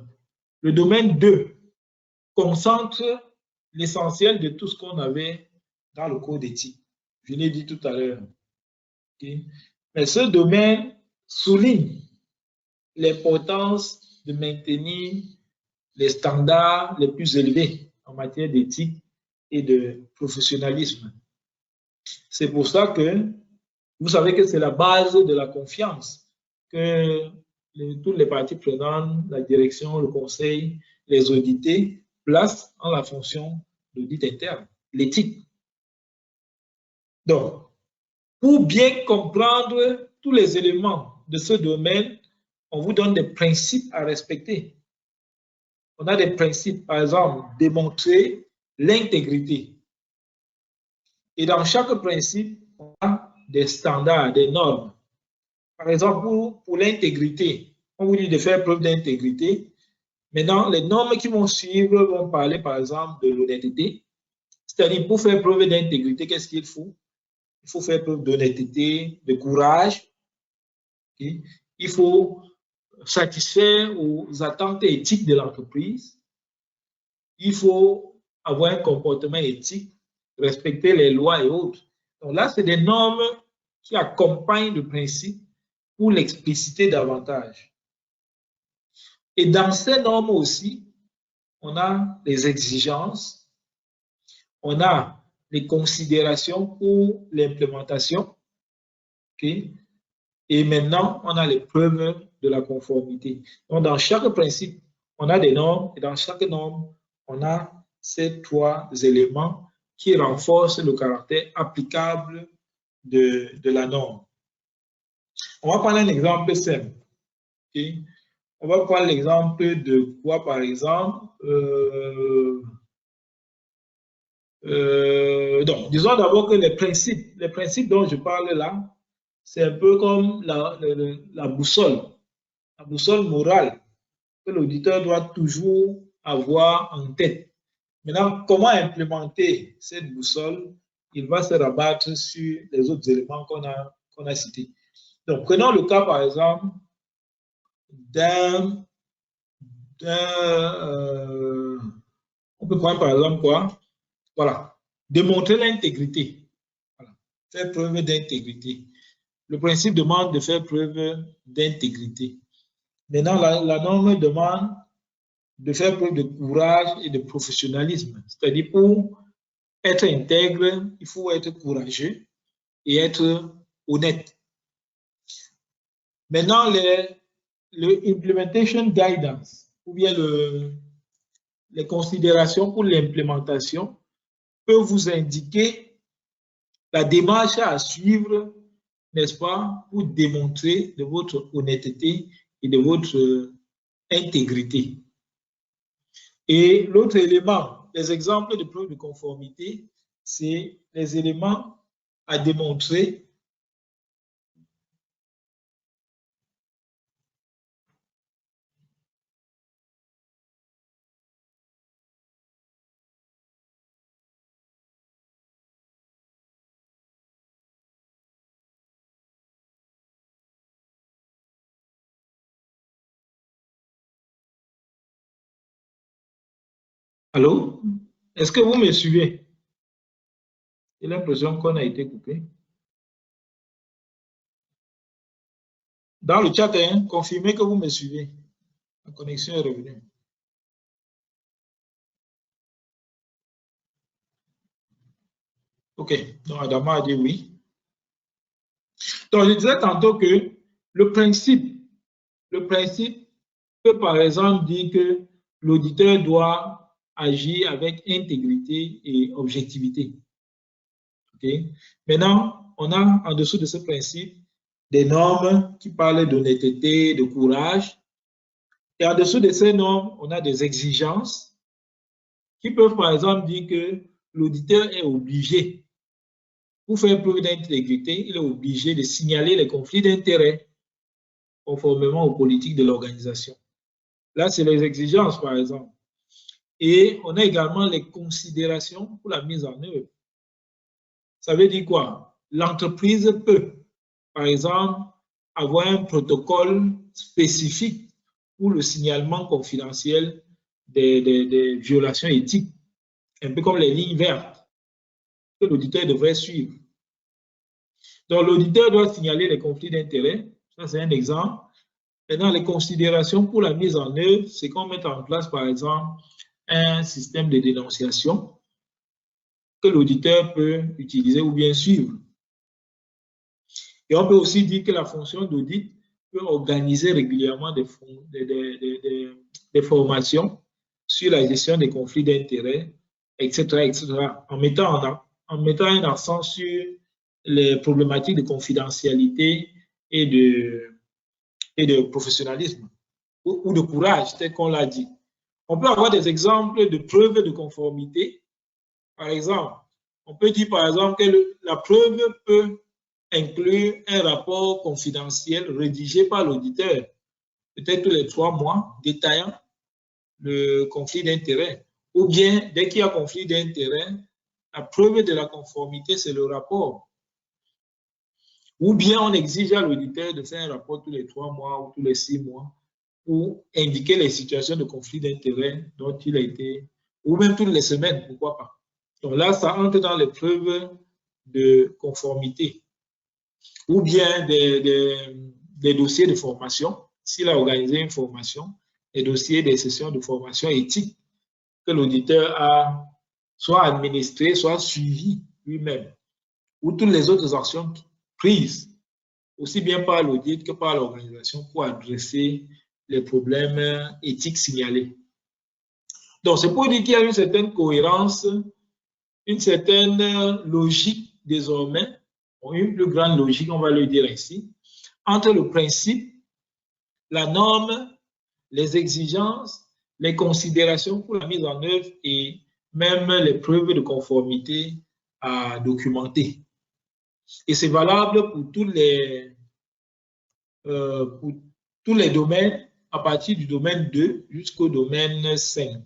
S1: domaine 2 concentre l'essentiel de tout ce qu'on avait dans le code d'éthique. Je l'ai dit tout à l'heure. Okay? Mais ce domaine souligne l'importance de maintenir les standards les plus élevés en matière d'éthique et de professionnalisme. C'est pour ça que vous savez que c'est la base de la confiance que toutes les parties prenantes, la direction, le conseil, les audités, placent en la fonction d'audit interne, l'éthique. Donc, pour bien comprendre tous les éléments de ce domaine, on vous donne des principes à respecter. On a des principes, par exemple, démontrer l'intégrité. Et dans chaque principe, on a des standards, des normes. Par exemple, pour l'intégrité, on vous dit de faire preuve d'intégrité. Maintenant, les normes qui vont suivre vont parler, par exemple, de l'honnêteté. C'est-à-dire, pour faire preuve d'intégrité, qu'est-ce qu'il faut? Il faut faire preuve d'honnêteté, de courage. Okay? Il faut satisfaire aux attentes éthiques de l'entreprise. Il faut avoir un comportement éthique, respecter les lois et autres. Donc là, c'est des normes qui accompagnent le principe pour l'expliciter davantage. Et dans ces normes aussi, on a les exigences, on a les considérations pour l'implémentation, okay? Et maintenant, on a les preuves de la conformité. Donc, dans chaque principe, on a des normes, et dans chaque norme, on a ces trois éléments qui renforcent le caractère applicable de la norme. On va prendre un exemple simple. Okay? On va prendre l'exemple de quoi, par exemple? Donc, disons d'abord que les principes dont je parle là, c'est un peu comme la boussole morale que l'auditeur doit toujours avoir en tête. Maintenant, comment implémenter cette boussole? Il va se rabattre sur les autres éléments qu'on a cités. Donc, prenons le cas, par exemple, on peut prendre par exemple quoi? Voilà, démontrer l'intégrité. faire preuve d'intégrité. Le principe demande de faire preuve d'intégrité. Maintenant, la norme demande de faire preuve de courage et de professionnalisme. C'est-à-dire, pour être intègre, il faut être courageux et être honnête. Maintenant, le implementation guidance, ou bien les considérations pour l'implémentation, peut vous indiquer la démarche à suivre, n'est-ce pas, pour démontrer de votre honnêteté et de votre intégrité. Et l'autre élément, les exemples de preuve de conformité, c'est les éléments à démontrer Allô? Est-ce que vous me suivez? J'ai l'impression qu'on a été coupé. Dans le chat, hein, confirmez que vous me suivez. La connexion est revenue. OK. Donc, Adama a dit oui. Donc, je disais tantôt que le principe peut par exemple dire que l'auditeur doit agir avec intégrité et objectivité. Okay? Maintenant, on a en dessous de ce principe des normes qui parlent d'honnêteté, de courage. Et en dessous de ces normes, on a des exigences qui peuvent par exemple dire que l'auditeur est obligé, pour faire preuve d'intégrité, il est obligé de signaler les conflits d'intérêts conformément aux politiques de l'organisation. Là, c'est les exigences, par exemple. Et on a également les considérations pour la mise en œuvre. Ça veut dire quoi? L'entreprise peut, par exemple, avoir un protocole spécifique pour le signalement confidentiel des violations éthiques, un peu comme les lignes vertes que l'auditeur devrait suivre. Donc, l'auditeur doit signaler les conflits d'intérêts. Ça, c'est un exemple. Et dans les considérations pour la mise en œuvre, c'est qu'on met en place, par exemple, un système de dénonciation que l'auditeur peut utiliser ou bien suivre. Et on peut aussi dire que la fonction d'audit peut organiser régulièrement des formations sur la gestion des conflits d'intérêts, etc., etc., en mettant un accent sur les problématiques de confidentialité et de professionnalisme ou de courage, tel qu'on l'a dit. On peut avoir des exemples de preuves de conformité. Par exemple, on peut dire par exemple que la preuve peut inclure un rapport confidentiel rédigé par l'auditeur, peut-être tous les 3 mois, détaillant le conflit d'intérêts. Ou bien, dès qu'il y a conflit d'intérêts, la preuve de la conformité, c'est le rapport. Ou bien, on exige à l'auditeur de faire un rapport tous les 3 mois ou tous les 6 mois pour indiquer les situations de conflit d'intérêts dont il a été, ou même toutes les semaines, pourquoi pas. Donc là, ça entre dans les preuves de conformité. Ou bien des dossiers de formation, s'il a organisé une formation, des dossiers des sessions de formation éthique que l'auditeur a soit administré, soit suivi lui-même, ou toutes les autres actions prises, aussi bien par l'audit que par l'organisation pour adresser les problèmes éthiques signalés. Donc, c'est pour dire qu'il y a une certaine cohérence, une certaine logique désormais, une plus grande logique, on va le dire ici, entre le principe, la norme, les exigences, les considérations pour la mise en œuvre et même les preuves de conformité à documenter. Et c'est valable pour tous les domaines, à partir du domaine 2 jusqu'au domaine 5.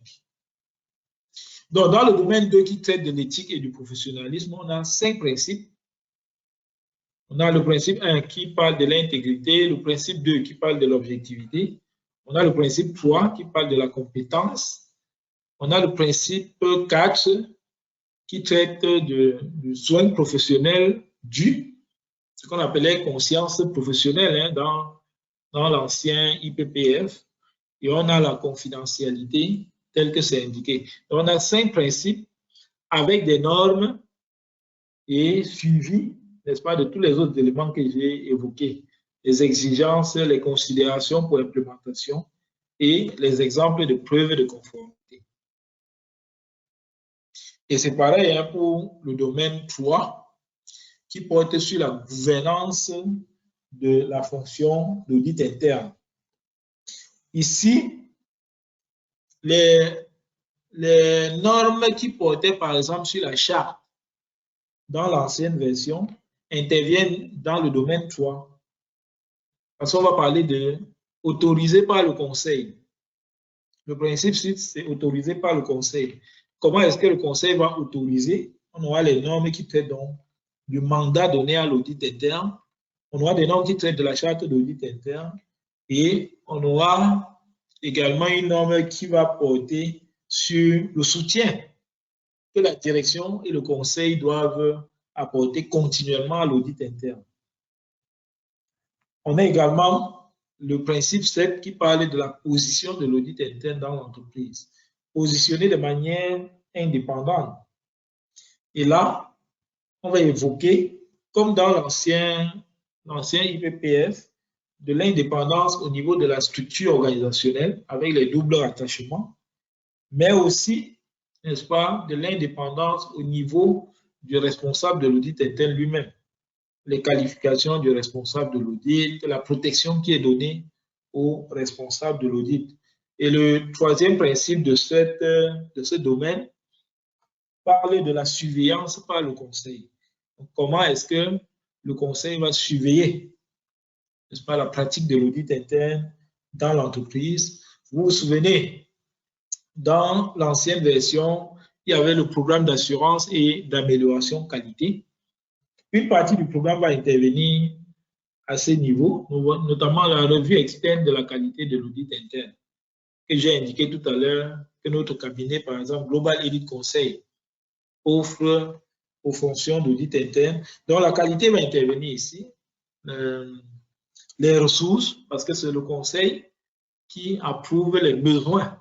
S1: Donc, dans le domaine 2 qui traite de l'éthique et du professionnalisme, on a 5 principes. On a le principe 1 qui parle de l'intégrité, le principe 2 qui parle de l'objectivité, on a le principe 3 qui parle de la compétence, on a le principe 4 qui traite du soin professionnel, du, ce qu'on appelait conscience professionnelle hein, dans l'ancien IPPF, et on a la confidentialité telle que c'est indiqué. Donc, on a 5 principes avec des normes et suivi, n'est-ce pas, de tous les autres éléments que j'ai évoqués, les exigences, les considérations pour l'implémentation et les exemples de preuves de conformité. Et c'est pareil hein, pour le domaine 3 qui porte sur la gouvernance de la fonction d'audit interne. Ici, les normes qui portaient par exemple sur la charte dans l'ancienne version interviennent dans le domaine 3. Parce qu'on va parler de autorisé par le conseil. Le principe, c'est autorisé par le conseil. Comment est-ce que le conseil va autoriser? On aura les normes qui traitent donc du mandat donné à l'audit interne. On aura des normes qui traitent de la charte d'audit interne. Et on aura également une norme qui va porter sur le soutien que la direction et le conseil doivent apporter continuellement à l'audit interne. On a également le principe 7 qui parle de la position de l'audit interne dans l'entreprise, positionné de manière indépendante. Et là, on va évoquer, comme dans l'ancien IPPF, de l'indépendance au niveau de la structure organisationnelle avec les doubles rattachements, mais aussi, n'est-ce pas, de l'indépendance au niveau du responsable de l'audit interne lui-même. Les qualifications du responsable de l'audit, la protection qui est donnée au responsable de l'audit. Et le troisième principe de ce domaine parle de la surveillance par le conseil. Donc, comment est-ce que le conseil va surveiller, n'est-ce pas, la pratique de l'audit interne dans l'entreprise? Vous vous souvenez, dans l'ancienne version, il y avait le programme d'assurance et d'amélioration qualité. Une partie du programme va intervenir à ce niveau, notamment la revue externe de la qualité de l'audit interne, que j'ai indiqué tout à l'heure, que notre cabinet, par exemple, Global Audit Conseil, offre aux fonctions d'audit interne. Donc, la qualité va intervenir ici. Les ressources, parce que c'est le conseil qui approuve les besoins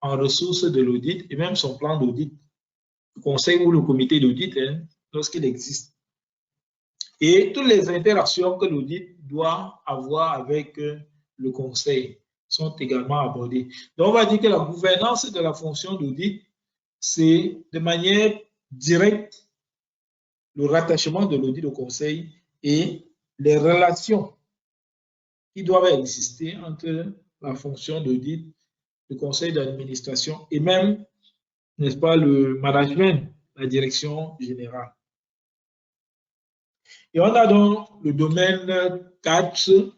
S1: en ressources de l'audit et même son plan d'audit. Le conseil ou le comité d'audit, hein, lorsqu'il existe. Et toutes les interactions que l'audit doit avoir avec le conseil sont également abordées. Donc, on va dire que la gouvernance de la fonction d'audit, c'est de manière directe le rattachement de l'audit au conseil et les relations qui doivent exister entre la fonction d'audit, le conseil d'administration et même, n'est-ce pas, le management, la direction générale. Et on a donc le domaine 4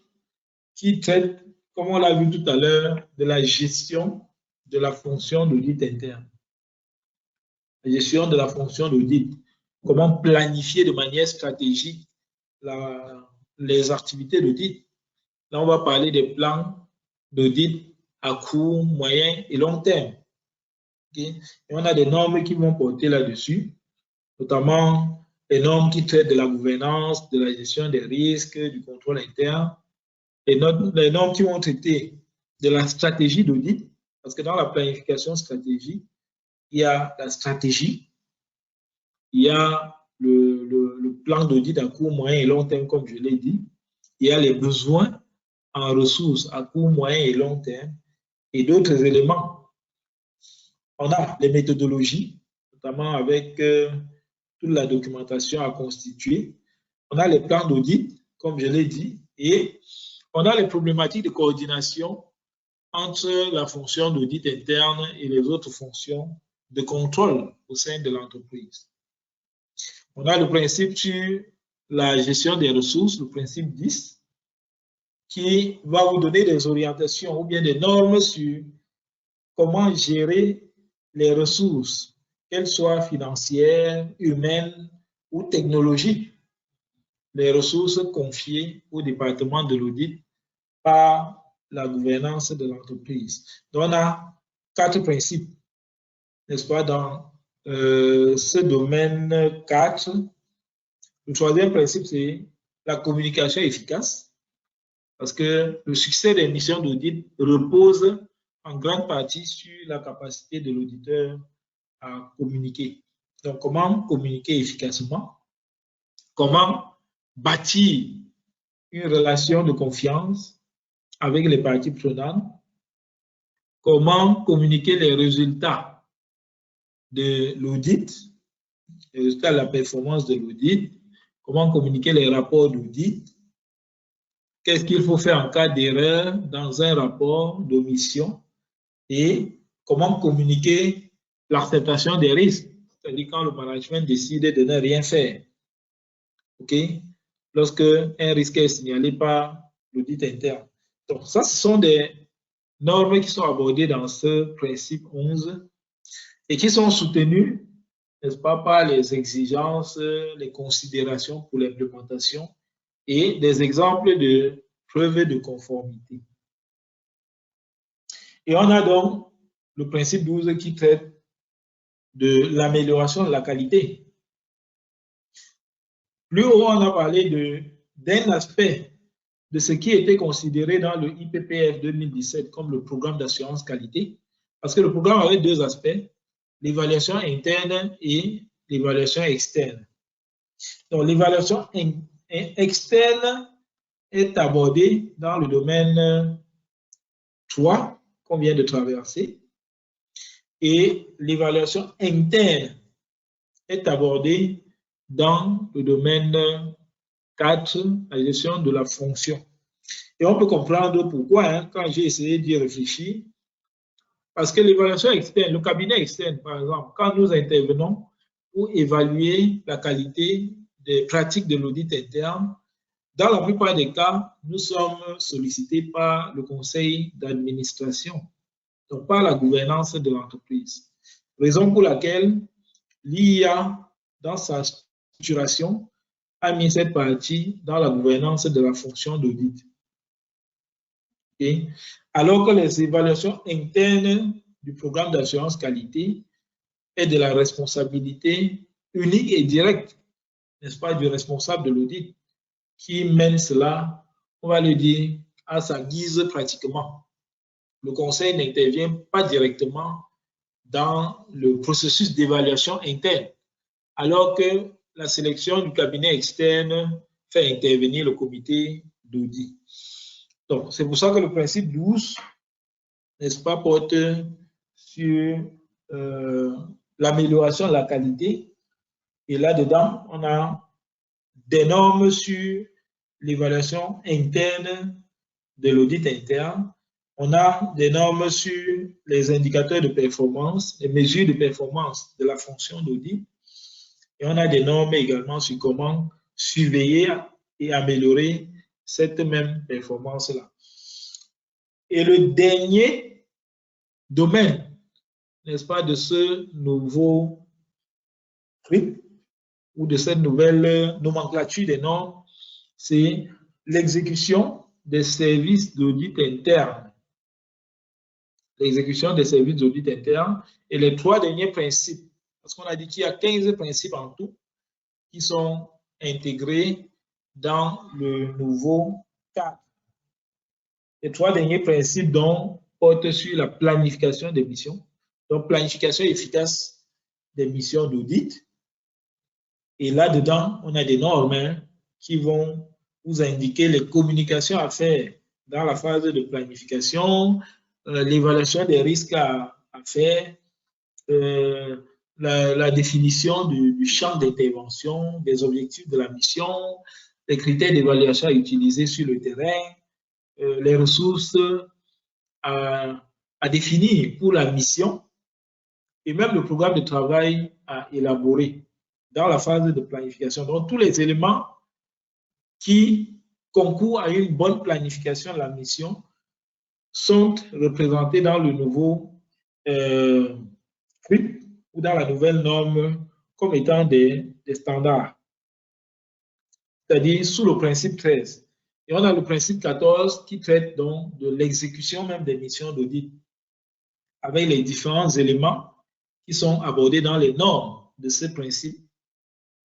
S1: qui traite, comme on l'a vu tout à l'heure, de la gestion de la fonction d'audit interne. La gestion de la fonction d'audit. Comment planifier de manière stratégique les activités d'audit. Là, on va parler des plans d'audit à court, moyen et long terme. Okay? Et on a des normes qui vont porter là-dessus, notamment les normes qui traitent de la gouvernance, de la gestion des risques, du contrôle interne, les normes qui vont traiter de la stratégie d'audit, parce que dans la planification stratégique, il y a la stratégie, il y a le plan d'audit à court, moyen et long terme, comme je l'ai dit, il y a les besoins en ressources à court, moyen et long terme, et d'autres éléments. On a les méthodologies, notamment avec toute la documentation à constituer. On a les plans d'audit, comme je l'ai dit, et on a les problématiques de coordination entre la fonction d'audit interne et les autres fonctions de contrôle au sein de l'entreprise. On a le principe sur la gestion des ressources, le principe 10, qui va vous donner des orientations ou bien des normes sur comment gérer les ressources, qu'elles soient financières, humaines ou technologiques, les ressources confiées au département de l'audit par la gouvernance de l'entreprise. Donc, on a 4 principes, n'est-ce pas, dans ce domaine 4, Le troisième principe, c'est la communication efficace, parce que le succès des missions d'audit repose en grande partie sur la capacité de l'auditeur à communiquer. Donc, comment communiquer efficacement? Comment bâtir une relation de confiance avec les parties prenantes? Comment communiquer les résultats de l'audit, les résultats de la performance de l'audit? Comment communiquer les rapports d'audit? Qu'est-ce qu'il faut faire en cas d'erreur dans un rapport d'omission? Et comment communiquer l'acceptation des risques, c'est-à-dire quand le management décide de ne rien faire. OK? Lorsque un risque est signalé par l'audit interne. Donc, ça, ce sont des normes qui sont abordées dans ce principe 11 et qui sont soutenues, n'est-ce pas, par les exigences, les considérations pour l'implémentation et des exemples de preuves de conformité. Et on a donc le principe 12 qui traite de l'amélioration de la qualité. Plus haut, on a parlé d'un aspect de ce qui était considéré dans le IPPF 2017 comme le programme d'assurance qualité, parce que le programme avait deux aspects, l'évaluation interne et l'évaluation externe. Donc, l'évaluation externe est abordée dans le domaine 3 qu'on vient de traverser et l'évaluation interne est abordée dans le domaine 4, la gestion de la fonction. Et on peut comprendre pourquoi, quand j'ai essayé d'y réfléchir, parce que l'évaluation externe, le cabinet externe, par exemple, quand nous intervenons pour évaluer la qualité des pratiques de l'audit interne, dans la plupart des cas, nous sommes sollicités par le conseil d'administration, donc par la gouvernance de l'entreprise. Raison pour laquelle l'IA, dans sa structuration, a mis cette partie dans la gouvernance de la fonction d'audit. Okay? Alors que les évaluations internes du programme d'assurance qualité est de la responsabilité unique et directe, n'est-ce pas, du responsable de l'audit qui mène cela, on va le dire, à sa guise pratiquement. Le conseil n'intervient pas directement dans le processus d'évaluation interne, alors que la sélection du cabinet externe fait intervenir le comité d'audit. Donc, c'est pour ça que le principe 12, n'est-ce pas, porte sur l'amélioration de la qualité. Et là-dedans, on a des normes sur l'évaluation interne de l'audit interne. On a des normes sur les indicateurs de performance, les mesures de performance de la fonction d'audit. Et on a des normes également sur comment surveiller et améliorer cette même performance-là. Et le dernier domaine, n'est-ce pas, de ce nouveau RIP ou de cette nouvelle nomenclature des normes, c'est l'exécution des services d'audit interne. L'exécution des services d'audit interne et les trois derniers principes. Parce qu'on a dit qu'il y a 15 principes en tout qui sont intégrés dans le nouveau cadre. Les trois derniers principes donc portent sur la planification des missions. Donc, planification efficace des missions d'audit. Et là-dedans, on a des normes qui vont vous indiquer les communications à faire dans la phase de planification, l'évaluation des risques à faire, la définition du champ d'intervention, des objectifs de la mission, les critères d'évaluation à utiliser sur le terrain, les ressources à définir pour la mission et même le programme de travail à élaborer dans la phase de planification. Donc, tous les éléments qui concourent à une bonne planification de la mission sont représentés dans le nouveau RIP ou dans la nouvelle norme comme étant des standards, c'est-à-dire sous le principe 13. Et on a le principe 14 qui traite donc de l'exécution même des missions d'audit avec les différents éléments qui sont abordés dans les normes de ce principe.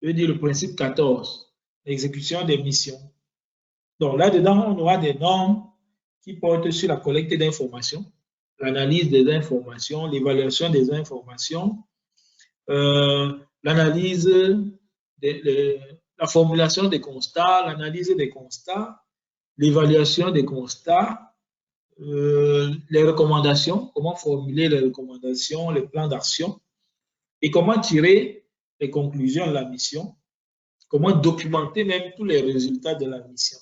S1: Je veux dire le principe 14. l'exécution des missions. Donc là-dedans, on aura des normes qui portent sur la collecte d'informations, l'analyse des informations, l'évaluation des informations, l'analyse, la formulation des constats, l'analyse des constats, l'évaluation des constats, les recommandations, comment formuler les recommandations, les plans d'action et comment tirer les conclusions de la mission, comment documenter même tous les résultats de la mission.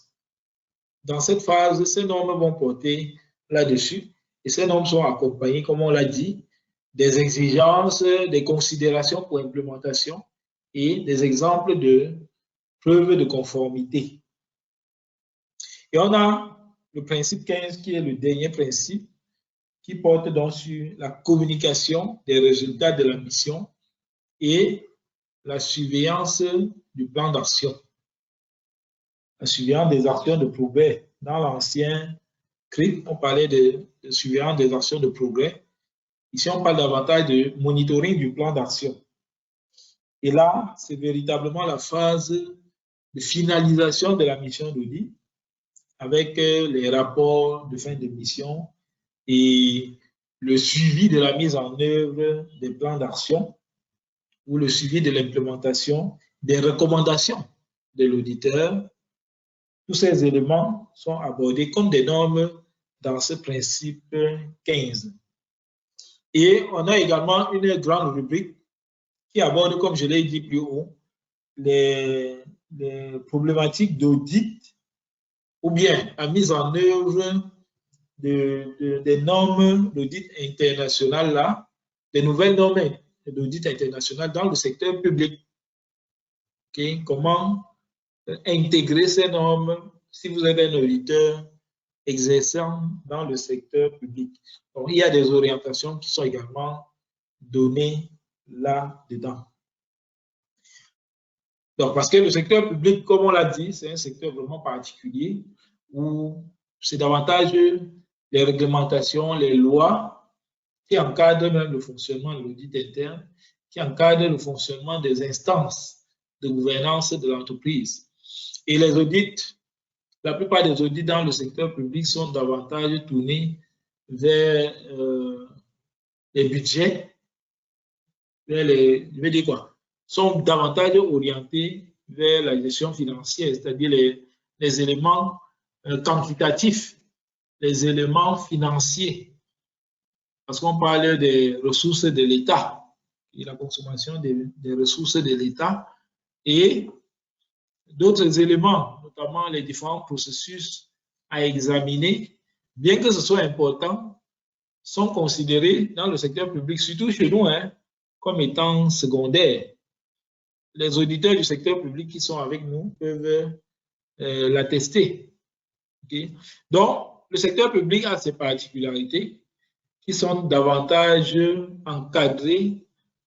S1: Dans cette phase, ces normes vont porter là-dessus et ces normes sont accompagnées, comme on l'a dit, des exigences, des considérations pour implémentation et des exemples de preuves de conformité. Et on a le principe 15 qui est le dernier principe qui porte donc sur la communication des résultats de la mission et la surveillance du plan d'action. La surveillance des actions de progrès. Dans l'ancien CRIP, on parlait de surveillance des actions de progrès. Ici, on parle davantage de monitoring du plan d'action. Et là, c'est véritablement la phase de finalisation de la mission d'audit avec les rapports de fin de mission et le suivi de la mise en œuvre des plans d'action ou le suivi de l'implémentation des recommandations de l'auditeur. Tous ces éléments sont abordés comme des normes dans ce principe 15. Et on a également une grande rubrique qui aborde, comme je l'ai dit plus haut, les problématiques d'audit ou bien la mise en œuvre des normes d'audit international, là, des nouvelles normes d'audit international dans le secteur public. Okay? Comment intégrer ces normes si vous êtes un auditeur exerçant dans le secteur public. Donc, il y a des orientations qui sont également données là-dedans. Donc, parce que le secteur public, comme on l'a dit, c'est un secteur vraiment particulier où c'est davantage les réglementations, les lois qui encadrent même le fonctionnement de l'audit interne, qui encadrent le fonctionnement des instances de gouvernance de l'entreprise. Et les audits, la plupart des audits dans le secteur public sont davantage tournés vers les budgets, vers les, je vais dire quoi, sont davantage orientés vers la gestion financière, c'est-à-dire les éléments quantitatifs, les éléments financiers, parce qu'on parle des ressources de l'État et la consommation des ressources de l'État et d'autres éléments, notamment les différents processus à examiner, bien que ce soit important, sont considérés dans le secteur public, surtout chez nous, hein, comme étant secondaires. Les auditeurs du secteur public qui sont avec nous peuvent l'attester. Okay? Donc, le secteur public a ses particularités qui sont davantage encadrées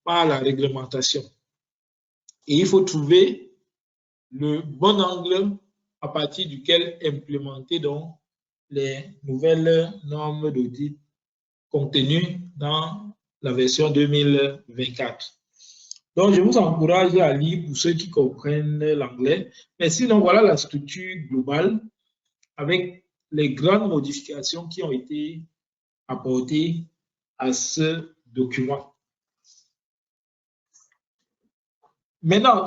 S1: par la réglementation. Et il faut trouver le bon angle à partir duquel implémenter donc les nouvelles normes d'audit contenues dans la version 2024. Donc, je vous encourage à lire pour ceux qui comprennent l'anglais. Mais sinon, voilà la structure globale avec les grandes modifications qui ont été apportées à ce document. Maintenant,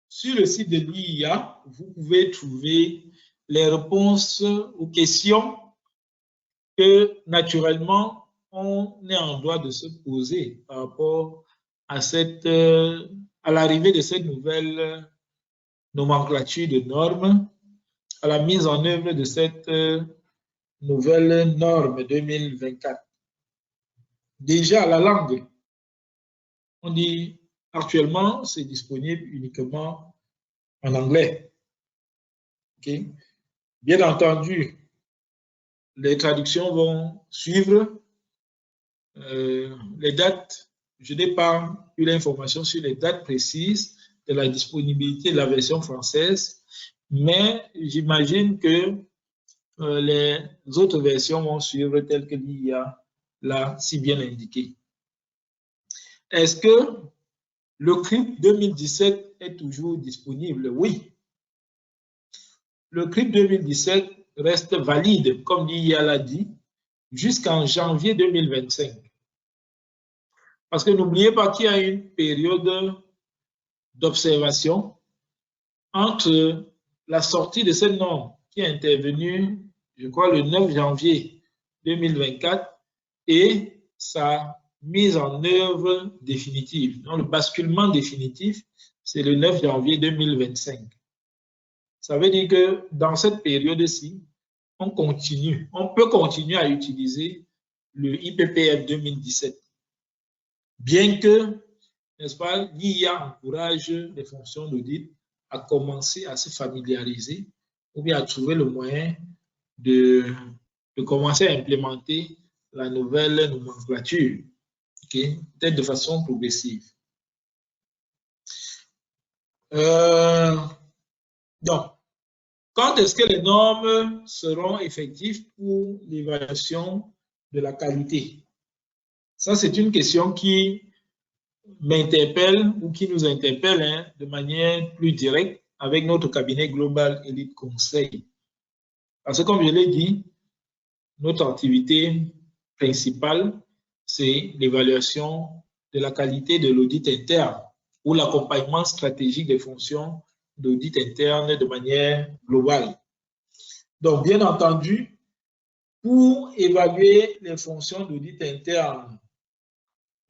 S1: sur le site de l'IIA, vous pouvez trouver les réponses aux questions que, naturellement, on est en droit de se poser par rapport à l'arrivée de cette nouvelle nomenclature de normes, à la mise en œuvre de cette nouvelle norme 2024. Déjà, la langue, on dit actuellement, c'est disponible uniquement en anglais. Okay? Bien entendu, les traductions vont suivre. Les dates, je n'ai pas eu l'information sur les dates précises de la disponibilité de la version française, mais j'imagine que les autres versions vont suivre telles que l'IA l'a si bien indiqué. Est-ce que Le CRIP 2017 est toujours disponible, oui. Le CRIP 2017 reste valide, comme l'IA l'a dit, jusqu'en janvier 2025. Parce que n'oubliez pas qu'il y a une période d'observation entre la sortie de cette norme qui est intervenue, je crois, le 9 janvier 2024 et sa mise en œuvre définitive. Donc, le basculement définitif, c'est le 9 janvier 2025. Ça veut dire que dans cette période-ci, on peut continuer à utiliser le IPPF 2017. Bien que, n'est-ce pas, l'IA encourage les fonctions d'audit à commencer à se familiariser ou bien à trouver le moyen de commencer à implémenter la nouvelle nomenclature, okay? Peut-être de façon progressive. Donc, quand est-ce que les normes seront effectives pour l'évaluation de la qualité? Ça, c'est une question qui m'interpelle ou qui nous interpelle de manière plus directe avec notre cabinet Global Elite Conseil. Parce que comme je l'ai dit, notre activité principale, c'est l'évaluation de la qualité de l'audit interne ou l'accompagnement stratégique des fonctions d'audit interne de manière globale. Donc, bien entendu, pour évaluer les fonctions d'audit interne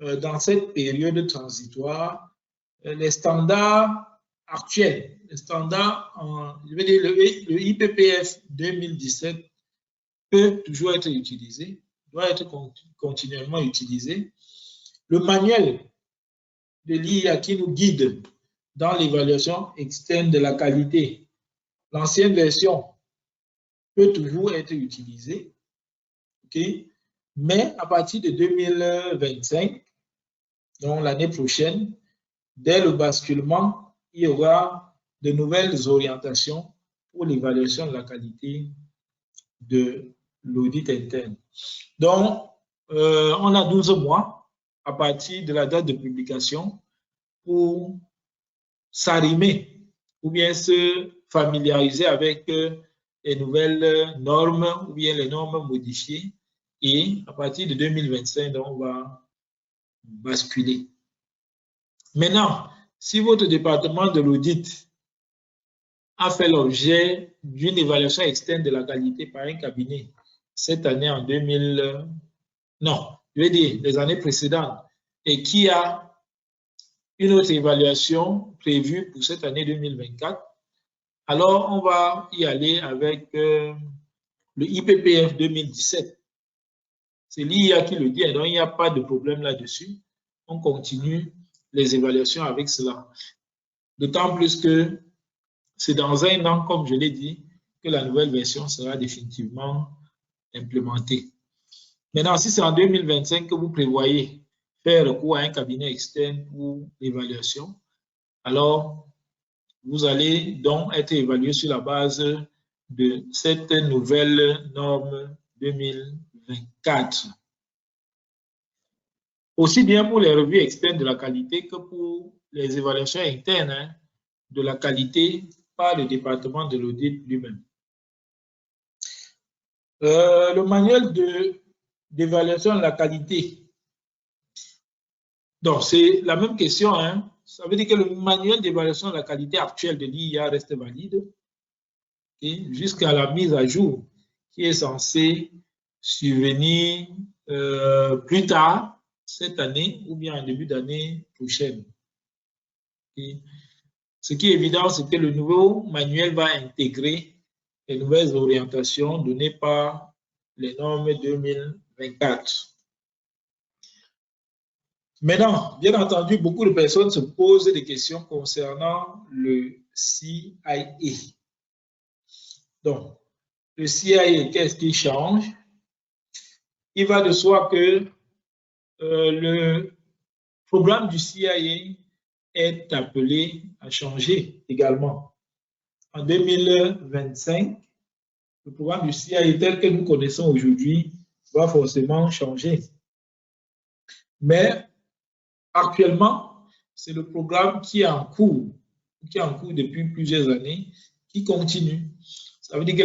S1: dans cette période transitoire, les standards actuels, les standards, je veux dire le IPPF 2017 peut toujours être utilisé, doit être continuellement utilisé. Le manuel de l'IA qui nous guide dans l'évaluation externe de la qualité, l'ancienne version peut toujours être utilisée, okay? Mais à partir de 2025, donc l'année prochaine, dès le basculement, il y aura de nouvelles orientations pour l'évaluation de la qualité de l'audit interne. Donc, on a 12 mois à partir de la date de publication pour s'arrimer ou bien se familiariser avec les nouvelles normes ou bien les normes modifiées. Et à partir de 2025, donc, on va basculer. Maintenant, si votre département de l'audit a fait l'objet d'une évaluation externe de la qualité par un cabinet cette année en 2000, non, je veux dire les années précédentes, et qui a une autre évaluation prévue pour cette année 2024, alors on va y aller avec le IPPF 2017. C'est l'IA qui le dit, donc il n'y a pas de problème là-dessus. On continue les évaluations avec cela. D'autant plus que c'est dans un an, comme je l'ai dit, que la nouvelle version sera définitivement implémentée. Maintenant, si c'est en 2025 que vous prévoyez faire recours à un cabinet externe pour l'évaluation, alors vous allez donc être évalué sur la base de cette nouvelle norme 2024. Aussi bien pour les revues externes de la qualité que pour les évaluations internes de la qualité par le département de l'audit lui-même. Le manuel d'évaluation de la qualité. Donc, c'est la même question. Hein? Ça veut dire que le manuel d'évaluation de la qualité actuelle de l'IA reste valide jusqu'à la mise à jour qui est censée survenir plus tard cette année ou bien en début d'année prochaine. Ce qui est évident, c'est que le nouveau manuel va intégrer les nouvelles orientations données par les normes 2024. Maintenant, bien entendu, beaucoup de personnes se posent des questions concernant le CIA. Donc, le CIA, qu'est-ce qui change? Il va de soi que le programme du CIA est appelé à changer également. En 2025, le programme du CIA tel que nous connaissons aujourd'hui va forcément changer. Mais actuellement, c'est le programme qui est en cours depuis plusieurs années, qui continue. Ça veut dire que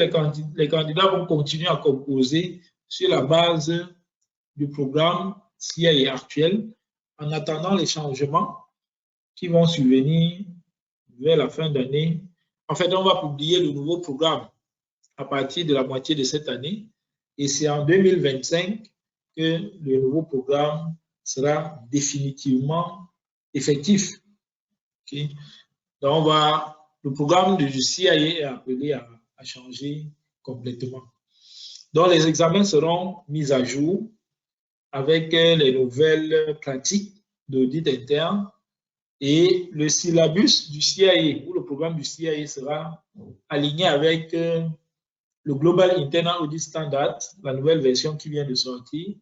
S1: les candidats vont continuer à composer sur la base du programme CIA actuel, en attendant les changements qui vont survenir vers la fin d'année. En fait, on va publier le nouveau programme à partir de la moitié de cette année, et c'est en 2025 que le nouveau programme sera définitivement effectif. Okay? Donc, le programme du CIA est appelé à changer complètement. Donc, les examens seront mis à jour avec les nouvelles pratiques d'audit interne, et le syllabus du CIA ou le programme du CIA sera aligné avec le Global Internal Audit Standard, la nouvelle version qui vient de sortir.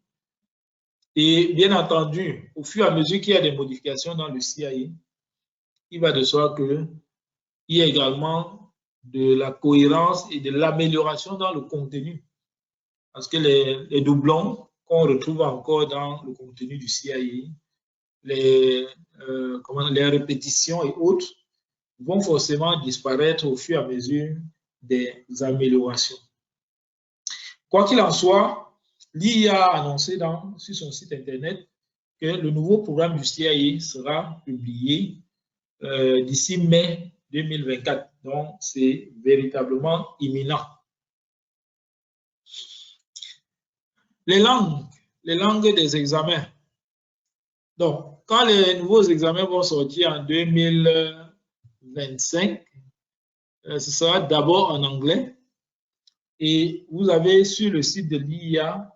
S1: Et bien entendu, au fur et à mesure qu'il y a des modifications dans le CIA, il va de soi qu'il y a également de la cohérence et de l'amélioration dans le contenu. Parce que les doublons qu'on retrouve encore dans le contenu du CIA, les répétitions et autres vont forcément disparaître au fur et à mesure des améliorations. Quoi qu'il en soit, l'IA a annoncé sur son site internet que le nouveau programme du CIA sera publié d'ici mai 2024. Donc, c'est véritablement imminent. Les langues des examens. Donc, quand les nouveaux examens vont sortir en 2025, ce sera d'abord en anglais. Et vous avez sur le site de l'IA,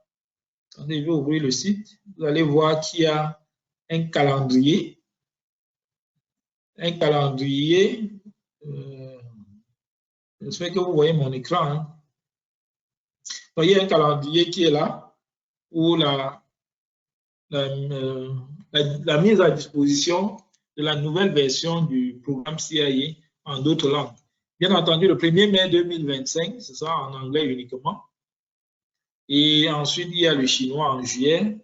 S1: attendez, je vais ouvrir le site, vous allez voir qu'il y a un calendrier. J'espère que vous voyez mon écran. Hein. Donc, il y a un calendrier qui est là, où la mise à disposition de la nouvelle version du programme CIA en d'autres langues. Bien entendu, le 1er mai 2025, ce sera en anglais uniquement. Et ensuite, il y a le chinois en juillet,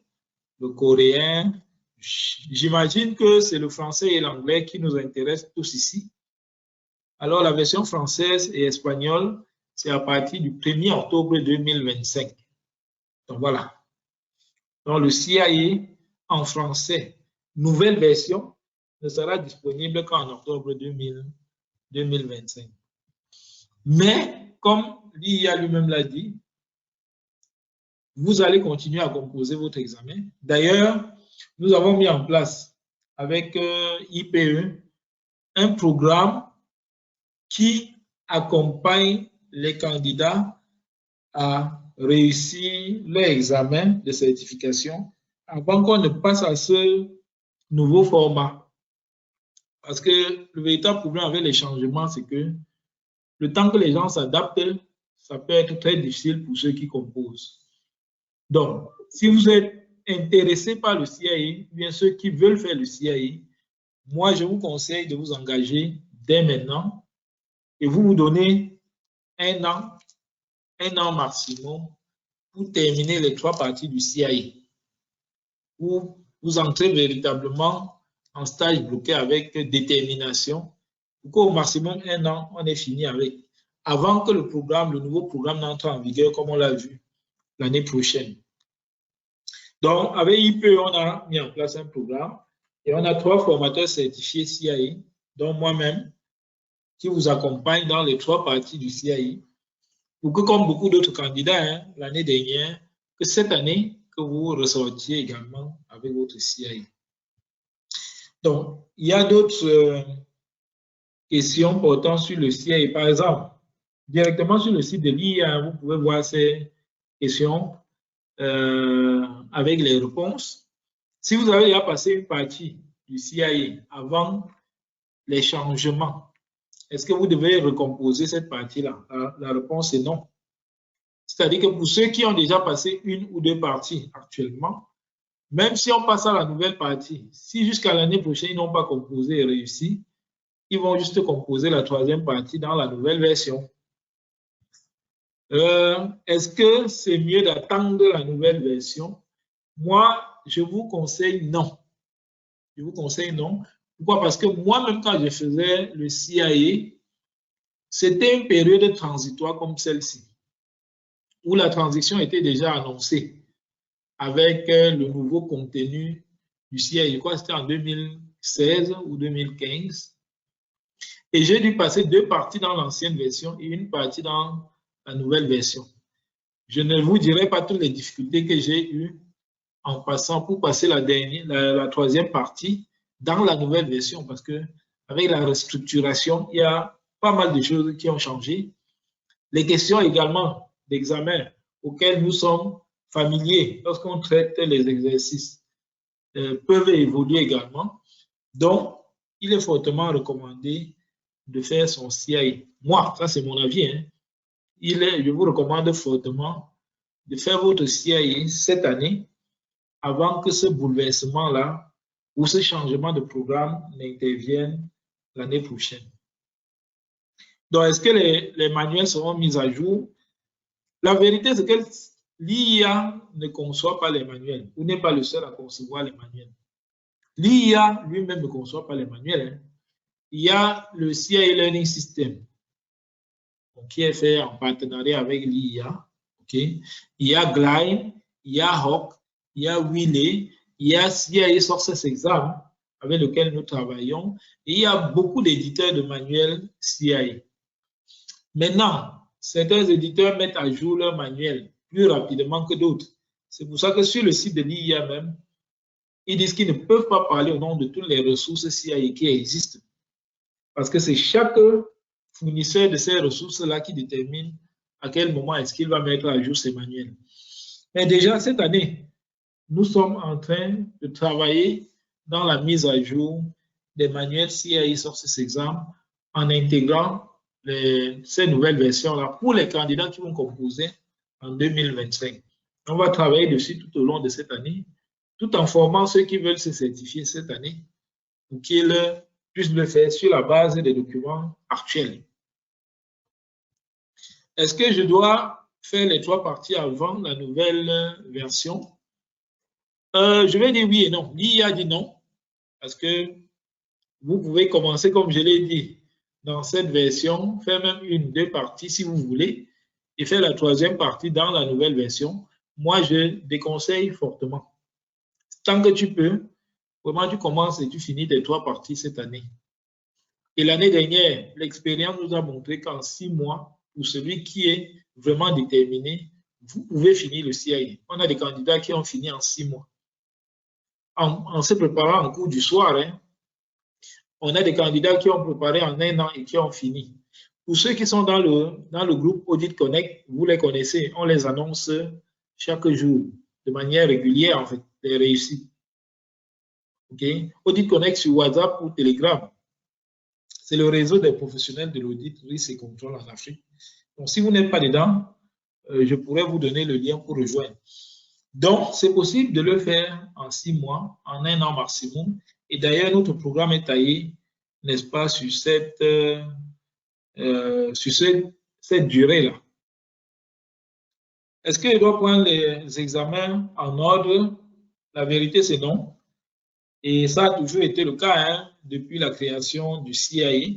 S1: le coréen. J'imagine que c'est le français et l'anglais qui nous intéressent tous ici. Alors, la version française et espagnole, c'est à partir du 1er octobre 2025. Donc, voilà. Donc, le CIA en français, nouvelle version, ne sera disponible qu'en octobre 2025. Mais, comme l'IA lui-même l'a dit, vous allez continuer à composer votre examen. D'ailleurs, nous avons mis en place avec IPE un programme qui accompagne les candidats à réussir leur examen de certification avant qu'on ne passe à ce nouveau format. Parce que le véritable problème avec les changements, c'est que le temps que les gens s'adaptent, ça peut être très difficile pour ceux qui composent. Donc, si vous êtes intéressé par le CIA, bien ceux qui veulent faire le CIA, moi, je vous conseille de vous engager dès maintenant et vous donnez un an maximum pour terminer les 3 parties du CIA. Où vous entrez véritablement en stage bloqué avec détermination. Pour qu'au maximum 1 an, on est fini avec. Avant que le nouveau programme n'entre en vigueur, comme on l'a vu l'année prochaine. Donc, avec IPE, on a mis en place un programme et on a 3 formateurs certifiés CIA, dont moi-même, qui vous accompagnent dans les 3 parties du CIA. Pour que, comme beaucoup d'autres candidats l'année dernière, que cette année, que vous ressortiez également avec votre CIA. Donc, il y a d'autres questions portant sur le CIA. Par exemple, directement sur le site de l'IA, vous pouvez voir ces questions avec les réponses. Si vous avez déjà passé une partie du CIA avant les changements, est-ce que vous devez recomposer cette partie-là? La réponse est non. C'est-à-dire que pour ceux qui ont déjà passé 1 ou 2 parties actuellement, même si on passe à la nouvelle partie, si jusqu'à l'année prochaine, ils n'ont pas composé et réussi, ils vont juste composer la 3e partie dans la nouvelle version. Est-ce que c'est mieux d'attendre la nouvelle version? Moi, je vous conseille non. Je vous conseille non. Pourquoi? Parce que moi-même, quand je faisais le CIA, c'était une période transitoire comme celle-ci, où la transition était déjà annoncée avec le nouveau contenu du CIA. Je crois que c'était en 2016 ou 2015. Et j'ai dû passer 2 parties dans l'ancienne version et une partie dans la nouvelle version. Je ne vous dirai pas toutes les difficultés que j'ai eues en passant pour passer la 3e partie dans la nouvelle version, parce que avec la restructuration, il y a pas mal de choses qui ont changé. Les questions également d'examen auxquelles nous sommes familiers lorsqu'on traite les exercices peuvent évoluer également. Donc, il est fortement recommandé de faire son CIA. Moi, ça c'est mon avis, hein. Je vous recommande fortement de faire votre CIA cette année avant que ce bouleversement-là ou ce changement de programme n'intervienne l'année prochaine. Donc, est-ce que les manuels seront mis à jour? La vérité, c'est que l'IA ne conçoit pas les manuels. Vous n'êtes pas le seul à concevoir les manuels. L'IA lui-même ne conçoit pas les manuels. Hein. Il y a le CIA Learning System qui est fait en partenariat avec l'IA. Okay? Il y a Glide, il y a Hawk, il y a Wiley, il y a CIA Success Exam avec lequel nous travaillons. Et il y a beaucoup d'éditeurs de manuels CIA. Maintenant, certains éditeurs mettent à jour leurs manuels plus rapidement que d'autres. C'est pour ça que sur le site de l'IA même, ils disent qu'ils ne peuvent pas parler au nom de toutes les ressources CIA qui existent. Parce que c'est chaque fournisseur de ces ressources-là qui détermine à quel moment est-ce qu'il va mettre à jour ses manuels. Mais déjà, cette année, nous sommes en train de travailler dans la mise à jour des manuels CIA Success Exam en intégrant ces nouvelles versions-là pour les candidats qui vont composer en 2025. On va travailler dessus tout au long de cette année, tout en formant ceux qui veulent se certifier cette année pour qu'ils puissent le faire sur la base des documents actuels. Est-ce que je dois faire les 3 parties avant la nouvelle version? Je vais dire oui et non. L'IA dit non, parce que vous pouvez commencer, comme je l'ai dit, dans cette version, faire même 1 ou 2 parties si vous voulez, et faire la 3e partie dans la nouvelle version. Moi, je déconseille fortement. Tant que tu peux, vraiment, tu commences et tu finis tes 3 parties cette année. Et l'année dernière, l'expérience nous a montré qu'en 6 mois, pour celui qui est vraiment déterminé, vous pouvez finir le CIA. On a des candidats qui ont fini en 6 mois. En se préparant en cours du soir, hein, on a des candidats qui ont préparé en 1 an et qui ont fini. Pour ceux qui sont dans le groupe Audit Connect, vous les connaissez, on les annonce chaque jour, de manière régulière, en fait, les réussites. Okay? Audit Connect sur WhatsApp ou Telegram. C'est le réseau des professionnels de l'audit, risque et contrôle en Afrique. Donc, si vous n'êtes pas dedans, je pourrais vous donner le lien pour rejoindre. Donc, c'est possible de le faire en 6 mois, en 1 an maximum. Et d'ailleurs, notre programme est taillé, n'est-ce pas, sur cette durée-là. Est-ce que je dois prendre les examens en ordre? La vérité, c'est non. Et ça a toujours été le cas hein, depuis la création du CIA.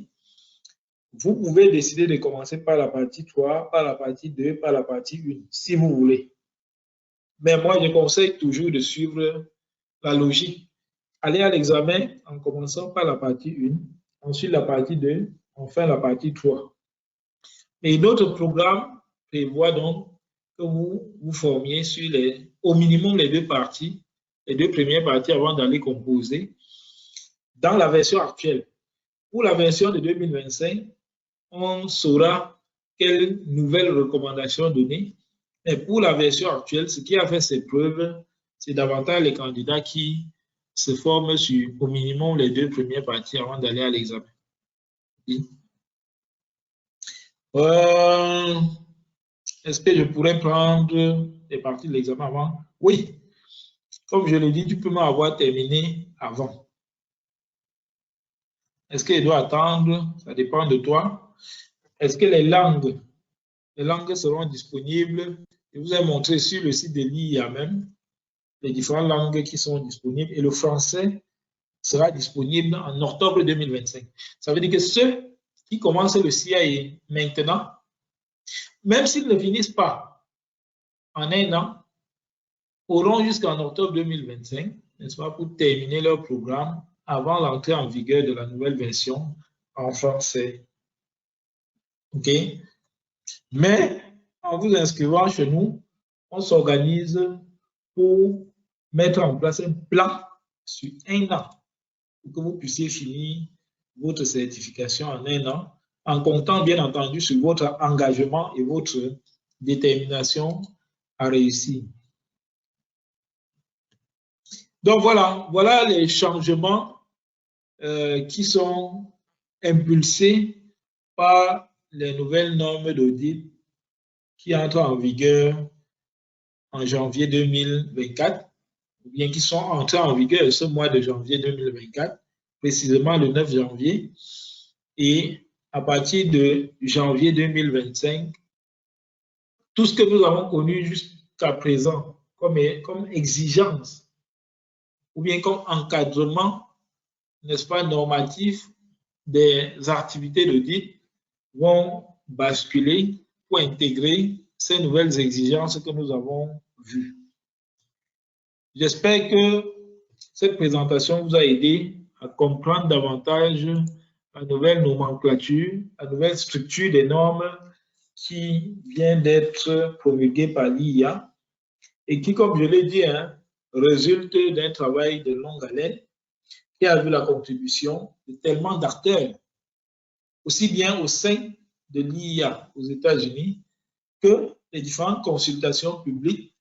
S1: Vous pouvez décider de commencer par la partie 3, par la partie 2, par la partie 1, si vous voulez. Mais moi, je conseille toujours de suivre la logique. Allez à l'examen en commençant par la partie 1, ensuite la partie 2, enfin la partie 3. Et notre programme prévoit donc que vous vous formiez sur au minimum les 2 parties, les 2 premières parties avant d'aller composer dans la version actuelle. Pour la version de 2025, on saura quelles nouvelles recommandations donner. Mais pour la version actuelle, ce qui a fait ses preuves, c'est davantage les candidats qui se forment sur au minimum les 2 premières parties avant d'aller à l'examen. Est-ce que je pourrais prendre les parties de l'examen avant? Oui. Comme je l'ai dit, tu peux m'avoir terminé avant. Est-ce que je dois attendre? Ça dépend de toi. Est-ce que les langues seront disponibles? Je vous ai montré sur le site de l'IA même les différentes langues qui sont disponibles. Et le français, sera disponible en octobre 2025. Ça veut dire que ceux qui commencent le CIA maintenant, même s'ils ne finissent pas en un an, auront jusqu'en octobre 2025, n'est-ce pas, pour terminer leur programme avant l'entrée en vigueur de la nouvelle version en français. OK? Mais en vous inscrivant chez nous, on s'organise pour mettre en place un plan sur un an pour que vous puissiez finir votre certification en un an, en comptant bien entendu sur votre engagement et votre détermination à réussir. Donc voilà les changements qui sont impulsés par les nouvelles normes d'audit qui entrent en vigueur en janvier 2024, ou bien qui sont entrés en vigueur ce mois de janvier 2024, précisément le 9 janvier. Et à partir de janvier 2025, tout ce que nous avons connu jusqu'à présent comme exigence, ou bien comme encadrement, n'est-ce pas, normatif des activités d'audit, vont basculer pour intégrer ces nouvelles exigences que nous avons vues. J'espère que cette présentation vous a aidé à comprendre davantage la nouvelle nomenclature, la nouvelle structure des normes qui vient d'être promulguée par l'IA et qui, comme je l'ai dit, résulte d'un travail de longue haleine qui a vu la contribution de tellement d'acteurs, aussi bien au sein de l'IA aux États-Unis que les différentes consultations publiques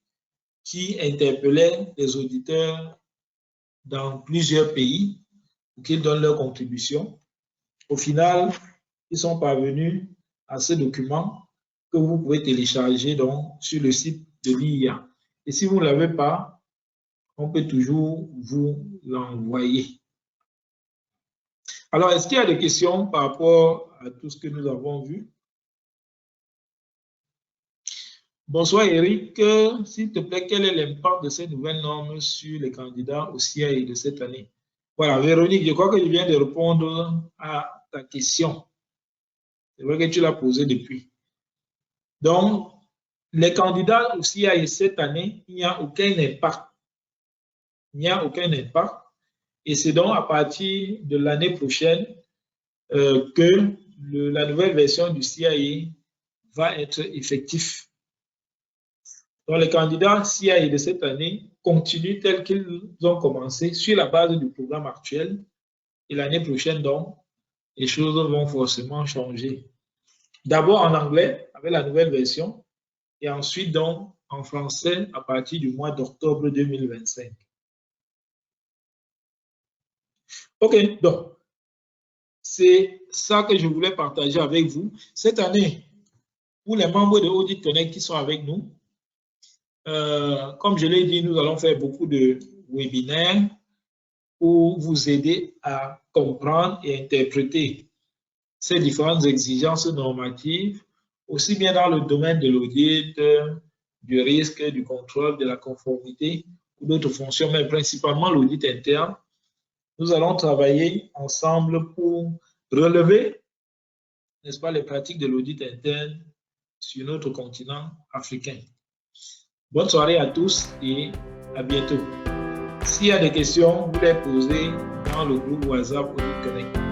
S1: qui interpellaient les auditeurs dans plusieurs pays pour qu'ils donnent leur contribution. Au final, ils sont parvenus à ce document que vous pouvez télécharger donc sur le site de l'IA. Et si vous ne l'avez pas, on peut toujours vous l'envoyer. Alors, est-ce qu'il y a des questions par rapport à tout ce que nous avons vu? Bonsoir Eric, s'il te plaît, quel est l'impact de ces nouvelles normes sur les candidats au CIA de cette année? Voilà, Véronique, je crois que je viens de répondre à ta question. C'est vrai que tu l'as posée depuis. Donc, les candidats au CIA cette année, il n'y a aucun impact. Il n'y a aucun impact. Et c'est donc à partir de l'année prochaine que la nouvelle version du CIA va être effective. Donc, les candidats CIA de cette année continuent tels qu'ils ont commencé sur la base du programme actuel. Et l'année prochaine, donc, les choses vont forcément changer. D'abord en anglais, avec la nouvelle version, et ensuite, donc, en français à partir du mois d'octobre 2025. OK, donc, c'est ça que je voulais partager avec vous. Cette année, pour les membres de Audit Connect qui sont avec nous, comme je l'ai dit, nous allons faire beaucoup de webinaires pour vous aider à comprendre et interpréter ces différentes exigences normatives, aussi bien dans le domaine de l'audit, du risque, du contrôle, de la conformité ou d'autres fonctions, mais principalement l'audit interne. Nous allons travailler ensemble pour relever, n'est-ce pas, les pratiques de l'audit interne sur notre continent africain. Bonne soirée à tous et à bientôt. S'il y a des questions, vous les posez dans le groupe WhatsApp Audit Connect.